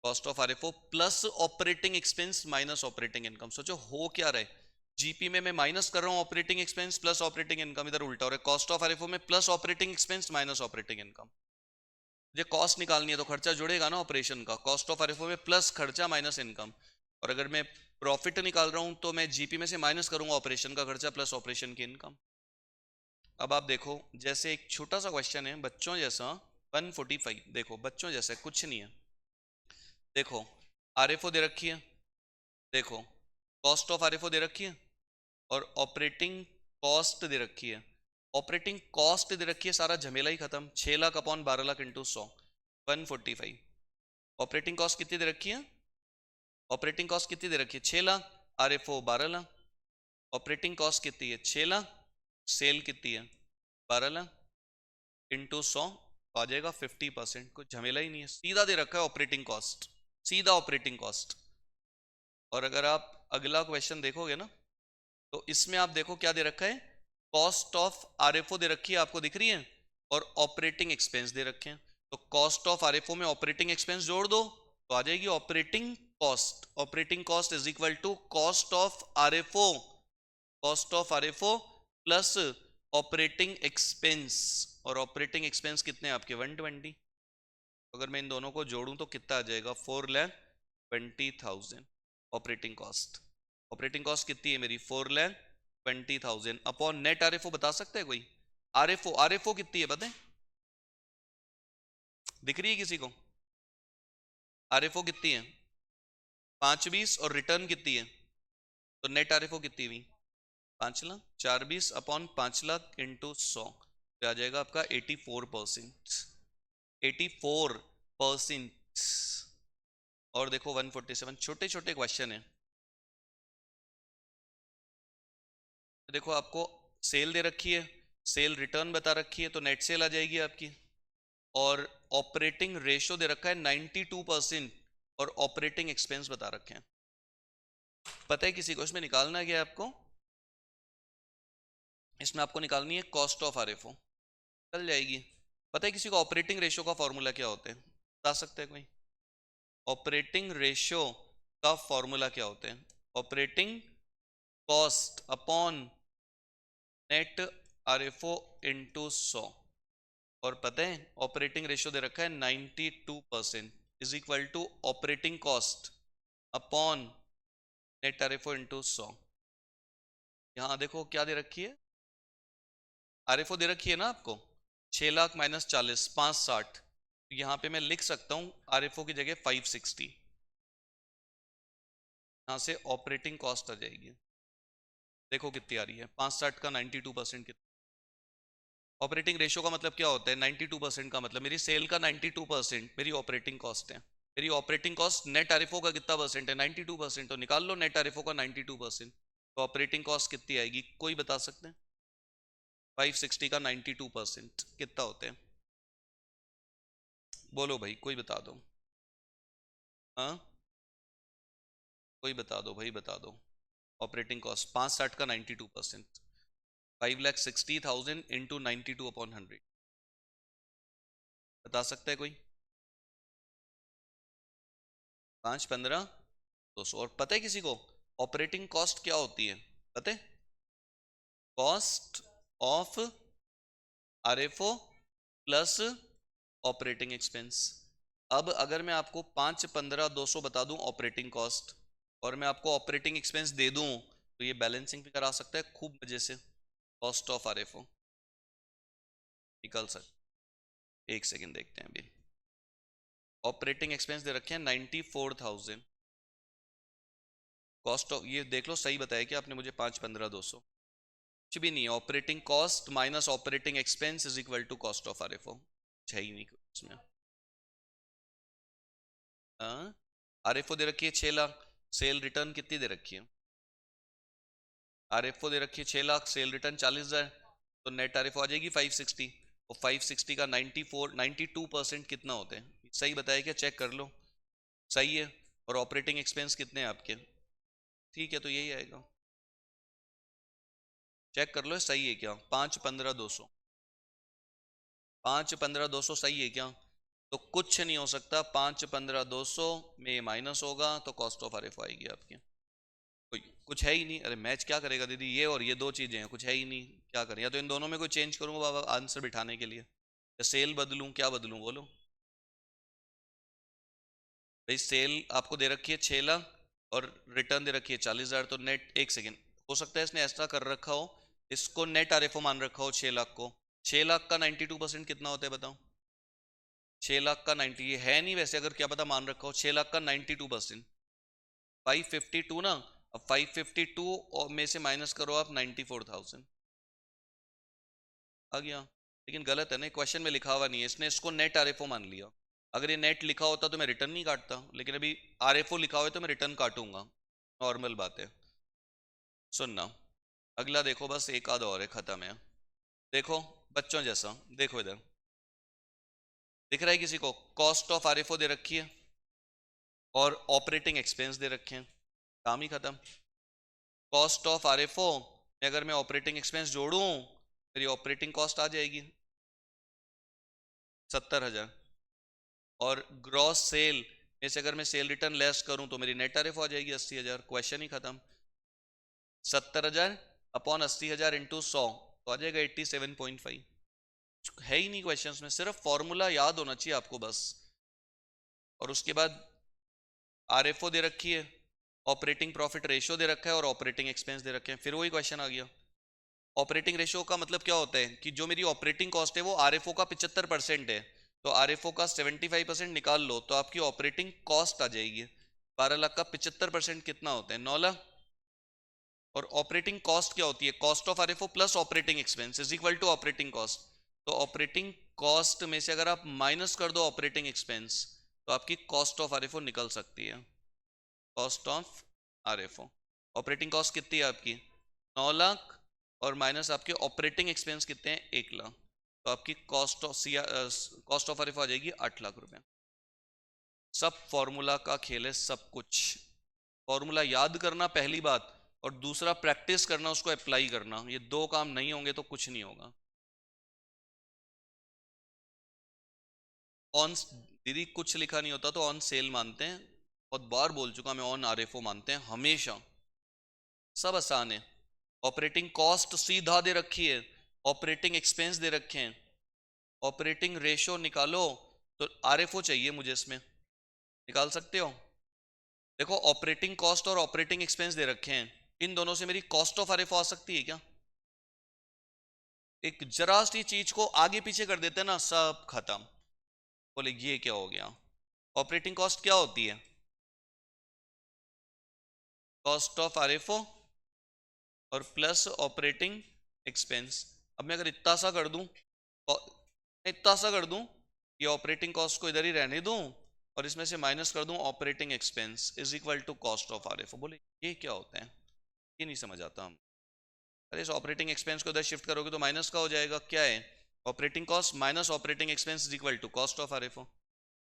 Speaker 1: cost of RFO plus operating expense minus operating income. सोचो हो क्या रहा है? जीपी में मैं माइनस कर रहा हूं operating expense plus operating income, इधर उल्टा हो रहा है। कॉस्ट ऑफ आरएफओ में plus operating expense minus operating income. मुझे कॉस्ट निकालनी है तो खर्चा जुड़ेगा ना ऑपरेशन का। कॉस्ट ऑफ आरएफओ में प्लस खर्चा माइनस इनकम। और अगर मैं प्रॉफिट निकाल रहा हूं तो मैं जीपी में से माइनस करूंगा ऑपरेशन का खर्चा प्लस ऑपरेशन की इनकम। अब आप देखो, जैसे एक छोटा सा क्वेश्चन है बच्चों जैसा, 145, देखो बच्चों जैसा कुछ नहीं है। देखो आरएफओ दे रखी है, देखो कॉस्ट ऑफ आरएफओ दे रखी है, और ऑपरेटिंग कॉस्ट दे रखी है। ऑपरेटिंग कॉस्ट दे रखी है, सारा झमेला ही खत्म। 6 लाख/12 लाख इंटू 100, 145। ऑपरेटिंग कॉस्ट कितनी दे रखी है? ऑपरेटिंग कॉस्ट कितनी दे रखी है? 6 lakh. RFO 12 lakh. Operating cost कितनी है? 6 लाख। सेल कितनी है? 12 लाख इंटू 100, तो आ जाएगा 50%। कुछ झमेला ही नहीं है, सीधा दे रखा है ऑपरेटिंग कॉस्ट, सीधा ऑपरेटिंग कॉस्ट। और अगर आप अगला क्वेश्चन देखोगे ना, तो इसमें आप देखो क्या दे रखा है? कॉस्ट ऑफ आरएफओ दे रखी है, आपको दिख रही है, और ऑपरेटिंग एक्सपेंस दे रखे हैं। तो कॉस्ट ऑफ आरएफओ में ऑपरेटिंग एक्सपेंस जोड़ दो तो आ जाएगी operating cost. Operating cost is equal to cost of RFO, cost of RFO plus operating expense. और ऑपरेटिंग एक्सपेंस कितने हैं आपके? 120। अगर मैं इन दोनों को जोड़ूं तो कितना आ जाएगा? 4,20,000 ऑपरेटिंग कॉस्ट। ऑपरेटिंग कॉस्ट कितनी है मेरी? 4,20,000 अपॉन नेट आरएफओ। बता सकता है कोई? आरएफओ, आरएफओ कितनी है बताएं? दिख रही है किसी को? आरएफओ कितनी है? 520, और रिटर्न कितनी है? तो नेट आरएफओ कितनी हुई? 5 लाख, 4/20 अपॉन 5 लाख इंटू 100 आ जाएगा आपका 84%। 84%। और देखो 147, छोटे छोटे क्वेश्चन है। देखो आपको सेल दे रखी है, सेल रिटर्न बता रखी है, तो नेट सेल आ जाएगी आपकी। और ऑपरेटिंग रेशो दे रखा है 92% और ऑपरेटिंग एक्सपेंस बता रखे हैं। पता है किसी को इसमें निकालना क्या है आपको? इसमें आपको निकालनी है कॉस्ट ऑफ आरएफओ, चल जाएगी। पता है किसी को ऑपरेटिंग रेशो का फॉर्मूला क्या होता है? बता सकते हैं कोई? ऑपरेटिंग रेशो का फॉर्मूला क्या होता है? Operating cost upon net RFO into 100। और पता है ऑपरेटिंग रेशियो दे रखा है 92% is equal to operating cost upon net RFO into 100। यहां देखो क्या दे रखी है, आरएफओ दे रखी है ना आपको 6 लाख माइनस 40, 560। यहां पे मैं लिख सकता हूं आरएफओ की जगह 560। यहां से ऑपरेटिंग कॉस्ट आ जाएगी, देखो कितनी आ रही है 560 का 92% कितना। ऑपरेटिंग रेशियो का मतलब क्या होता है? 92% का मतलब मेरी सेल का 92% मेरी ऑपरेटिंग कॉस्ट है। मेरी ऑपरेटिंग कॉस्ट नेट आरएफओ का कितना परसेंट है? 92%। तो निकाल लो नेट आरएफओ का 92%, तो ऑपरेटिंग कॉस्ट कितनी आएगी? कोई बता सकते हैं? 560 का 92% कितना होते हैं? बोलो भाई, कोई बता दो। हाँ, कोई बता दो भाई, बता दो। ऑपरेटिंग कॉस्ट 560 का 92%, 5,60,000 इंटू 92 अपॉन 100। बता सकता है कोई? 5, 15, 200। और पता है किसी को ऑपरेटिंग कॉस्ट क्या होती है? पता है? Cost of RFO plus operating expense. अब अगर मैं आपको 5, 15, 200 बता दूं ऑपरेटिंग कॉस्ट, और मैं आपको ऑपरेटिंग एक्सपेंस दे दूं, तो ये बैलेंसिंग फिगर आ सकता है खूब मजे से। कॉस्ट ऑफ आरएफओ निकल सकता, एक सेकेंड देखते हैं अभी। ऑपरेटिंग एक्सपेंस दे रखे हैं 94,000। कॉस्ट ऑफ, ये देख लो सही बताया कि आपने मुझे 5, 15, 200। कुछ भी नहीं है, operating cost minus operating expense is equal to cost of RFO. है ही नहीं उसमें। आरएफओ दे रखी है 6 लाख, सेल रिटर्न कितनी दे रखी है? आरएफओ दे रखी है 6 लाख, सेल रिटर्न 40,000, तो नेट आरएफओ आ जाएगी 560। और 560 का 92% कितना होते हैं? सही बताया क्या? चेक कर लो, सही है। और ऑपरेटिंग एक्सपेंस कितने हैं आपके? ठीक है, तो यही आएगा। चेक कर लो सही है क्या? 5, 15, 200। 5, 15, 200 सही है क्या? तो कुछ नहीं हो सकता, 5, 15, 200 में माइनस होगा तो कॉस्ट ऑफ आरएफओ आएगी आपकी। कोई कुछ है ही नहीं। अरे मैच क्या करेगा दीदी, ये और ये दो चीजें हैं, कुछ है ही नहीं, क्या करें? या तो इन दोनों में कोई चेंज करूंगा बाबा आंसर बिठाने के लिए, या सेल बदलूं, क्या बदलूं बोलो भाई। सेल आपको दे रखी है 6 लाख और रिटर्न दे रखी है 40,000, तो नेट, एक सेकेंड, हो सकता है इसने ऐसा कर रखा हो, इसको नेट आरएफओ मान रखा हो 6 लाख को। 6 लाख का 92% कितना होता है बताओ? 6 लाख का 90, ये है नहीं वैसे, अगर क्या पता मान रखा हो 6 लाख का 92%, 552 ना। अब 552 और में से माइनस करो आप 94,000, आ गया। लेकिन गलत है ना, क्वेश्चन में लिखा हुआ नहीं है, इसने इसको नेट आरएफओ मान लिया। अगर ये नेट लिखा होता तो मैं रिटर्न नहीं काटता, लेकिन अभी आरएफओ लिखा हुआ है तो मैं रिटर्न काटूंगा, नॉर्मल बात है। सुनना, अगला देखो, बस एक आध और है, खत्म है। देखो बच्चों जैसा, देखो इधर दिख रहा है किसी को? कॉस्ट ऑफ आरएफओ दे रखी है और ऑपरेटिंग एक्सपेंस दे रखे हैं, काम ही खत्म। कॉस्ट ऑफ आरएफओ में अगर मैं ऑपरेटिंग एक्सपेंस जोड़ूं, मेरी ऑपरेटिंग कॉस्ट आ जाएगी 70,000। और ग्रॉस सेल में से अगर मैं सेल रिटर्न लेस करूं तो मेरी नेट आरएफओ आ जाएगी 80,000। क्वेश्चन ही खत्म। 70,000 अपॉन 80,000 इंटू 100 तो आ जाएगा 87.5। है ही नहीं क्वेश्चंस में, सिर्फ फॉर्मूला याद होना चाहिए आपको बस। और उसके बाद आरएफओ दे रखी है, ऑपरेटिंग प्रॉफिट रेशियो दे रखा है और ऑपरेटिंग एक्सपेंस दे रखे हैं। फिर वही क्वेश्चन आ गया। ऑपरेटिंग रेशियो का मतलब क्या होता है कि जो मेरी ऑपरेटिंग कॉस्ट है वो आरएफओ का 75% है, तो आरएफओ का 75% निकाल लो तो आपकी ऑपरेटिंग कॉस्ट आ जाएगी 12 लाख का 75% कितना होता है? 9 लाख। और ऑपरेटिंग कॉस्ट क्या होती है? Cost of RFO plus operating expense is equal to operating cost. तो ऑपरेटिंग कॉस्ट में से अगर आप माइनस कर दो ऑपरेटिंग एक्सपेंस तो आपकी कॉस्ट ऑफ आरएफओ निकल सकती है। Cost of RFO, operating cost कितनी है आपकी? 9 लाख, और माइनस आपके ऑपरेटिंग एक्सपेंस कितने हैं? 1 लाख। तो आपकी कॉस्ट ऑफ आरएफओ आ जाएगी 8 लाख रुपए। सब फॉर्मूला का खेल है, सब कुछ फॉर्मूला याद करना पहली बात, और दूसरा प्रैक्टिस करना, उसको अप्लाई करना। ये दो काम नहीं होंगे तो कुछ नहीं होगा। ऑन दीदी कुछ लिखा नहीं होता तो ऑन सेल मानते हैं, बहुत बार बोल चुका मैं, ऑन आरएफओ मानते हैं हमेशा। सब आसान है। ऑपरेटिंग कॉस्ट सीधा दे रखी है, ऑपरेटिंग एक्सपेंस दे रखे हैं, ऑपरेटिंग रेशो निकालो। तो आरएफओ चाहिए मुझे, इसमें निकाल सकते हो? देखो ऑपरेटिंग कॉस्ट और ऑपरेटिंग एक्सपेंस दे रखे हैं, इन दोनों से मेरी कॉस्ट ऑफ आरएफओ आ सकती है क्या? एक जरा सी चीज को आगे पीछे कर देते हैं ना, सब खत्म। बोले ये क्या हो गया? ऑपरेटिंग कॉस्ट क्या होती है? कॉस्ट ऑफ आरएफओ और प्लस ऑपरेटिंग एक्सपेंस। अब मैं अगर इतना सा कर दूं, इतना सा कर दूं, ये ऑपरेटिंग कॉस्ट को इधर ही रहने दूं और इसमें से माइनस कर दूं operating expense is equal to cost of RFO. बोले ये क्या होता है? ये नहीं समझ आता हम। अरे इस ऑपरेटिंग एक्सपेंस को इधर शिफ्ट करोगे तो माइनस का हो जाएगा। क्या है? Operating cost minus operating expense is equal to cost of RFO.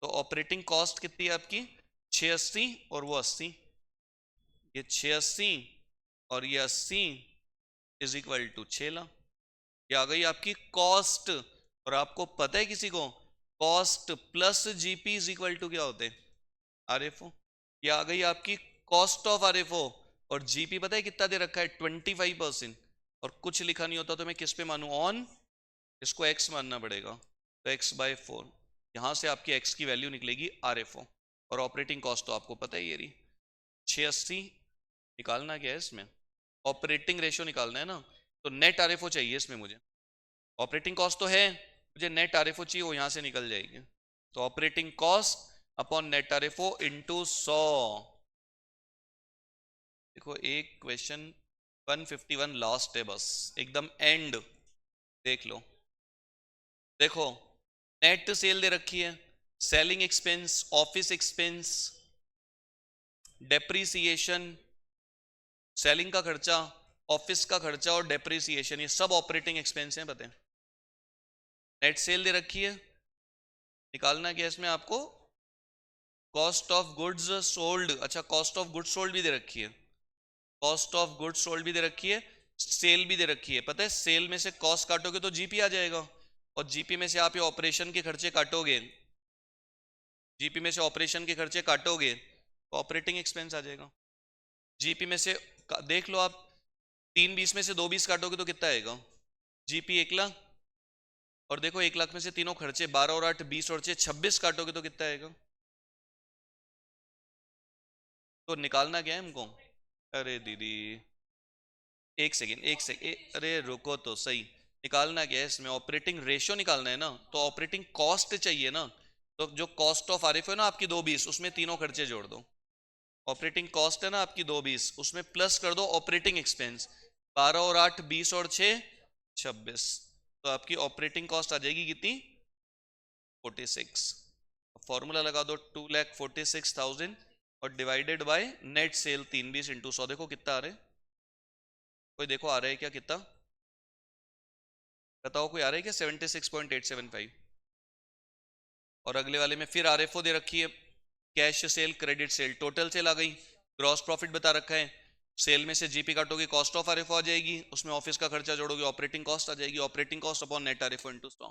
Speaker 1: तो ऑपरेटिंग कॉस्ट कितनी है आपकी? 680, और वो 80। ये 680 और ये 80 इज इक्वल टू 6 लाख। ये आ गई आपकी कॉस्ट। और आपको पता है किसी को, cost plus GP is equal to क्या होते हैं? आरएफओ। ये आ गई आपकी कॉस्ट ऑफ आरएफओ, और जीपी पता है कितना दे रखा है? 25%। और कुछ लिखा नहीं होता तो मैं किस पे मानूं? ऑन। इसको एक्स मानना पड़ेगा, तो x/4। यहां से आपकी x की वैल्यू निकलेगी आरएफओ। और ऑपरेटिंग कॉस्ट तो आपको पता ही है, रही 680। निकालना क्या है इसमें? ऑपरेटिंग रेशियो निकालना है ना, तो नेट आरएफओ चाहिए इसमें मुझे। ऑपरेटिंग कॉस्ट तो है, मुझे नेट आरएफओ चाहिए, वो यहां से निकल जाएगी। तो operating cost upon net RFO into 100। देखो एक क्वेश्चन 151 लास्ट है, बस एकदम एंड। देख लो, देखो नेट सेल दे रखी है, selling expense, office expense, depreciation, selling का खर्चा, ऑफिस का खर्चा और डेप्रीसिएशन, ये सब ऑपरेटिंग एक्सपेंस हैं। बताएं, नेट सेल दे रखी है, निकालना क्या इसमें आपको? Cost of goods sold. अच्छा, कॉस्ट ऑफ गुड्स सोल्ड भी दे रखी है, कॉस्ट ऑफ गुड्स सोल्ड भी दे रखी है, सेल भी दे रखी है। पता है सेल में से कॉस्ट काटोगे तो जीपी आ जाएगा, और जीपी में से आप ये ऑपरेशन के खर्चे काटोगे, जीपी में से ऑपरेशन के खर्चे काटोगे तो ऑपरेटिंग एक्सपेंस आ जाएगा। जीपी में से देख लो आप, 320 में से 220 काटोगे तो कितना आएगा? जीपी 1 लाख। और देखो 1 लाख में से तीनों खर्चे 12 और 8 20 और 6 26 काटोगे तो कितना आएगा? तो निकालना क्या है हमको? अरे दीदी एक सेकेंड, अरे रुको तो सही। निकालना क्या है इसमें? ऑपरेटिंग रेशियो निकालना है ना, तो ऑपरेटिंग कॉस्ट चाहिए ना। तो जो कॉस्ट ऑफ आरएफओ है ना आपकी 220, उसमें तीनों खर्चे जोड़ दो। ऑपरेटिंग कॉस्ट है ना आपकी 220, उसमें प्लस कर दो ऑपरेटिंग एक्सपेंस 12 और 8 20 और 6 26। तो आपकी ऑपरेटिंग कॉस्ट आ जाएगी कितनी? 46। फॉर्मूला लगा दो 2,46,000 और divided by net cell 320 into 100। देखो कितना आ रहा है? कोई देखो आ रहा है क्या कितना? बताओ कोई आ रहा है क्या? 76.875। और अगले वाले में फिर आरएफओ दे रखी है, cash sale credit sale, total sale आ गई, ग्रॉस प्रॉफिट बता रखा है, सेल में से जीपी काटोगे कॉस्ट ऑफ आरएफओ आ जाएगी, उसमें ऑफिस का खर्चा जोड़ोगे ऑपरेटिंग कॉस्ट आ जाएगी, operating cost upon net RFO into 100।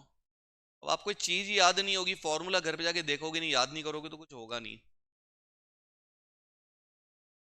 Speaker 1: अब आपको चीज याद नहीं होगी, फॉर्मूला घर पे जाके देखोगे नहीं, याद नहीं करोगे तो कुछ होगा नहीं।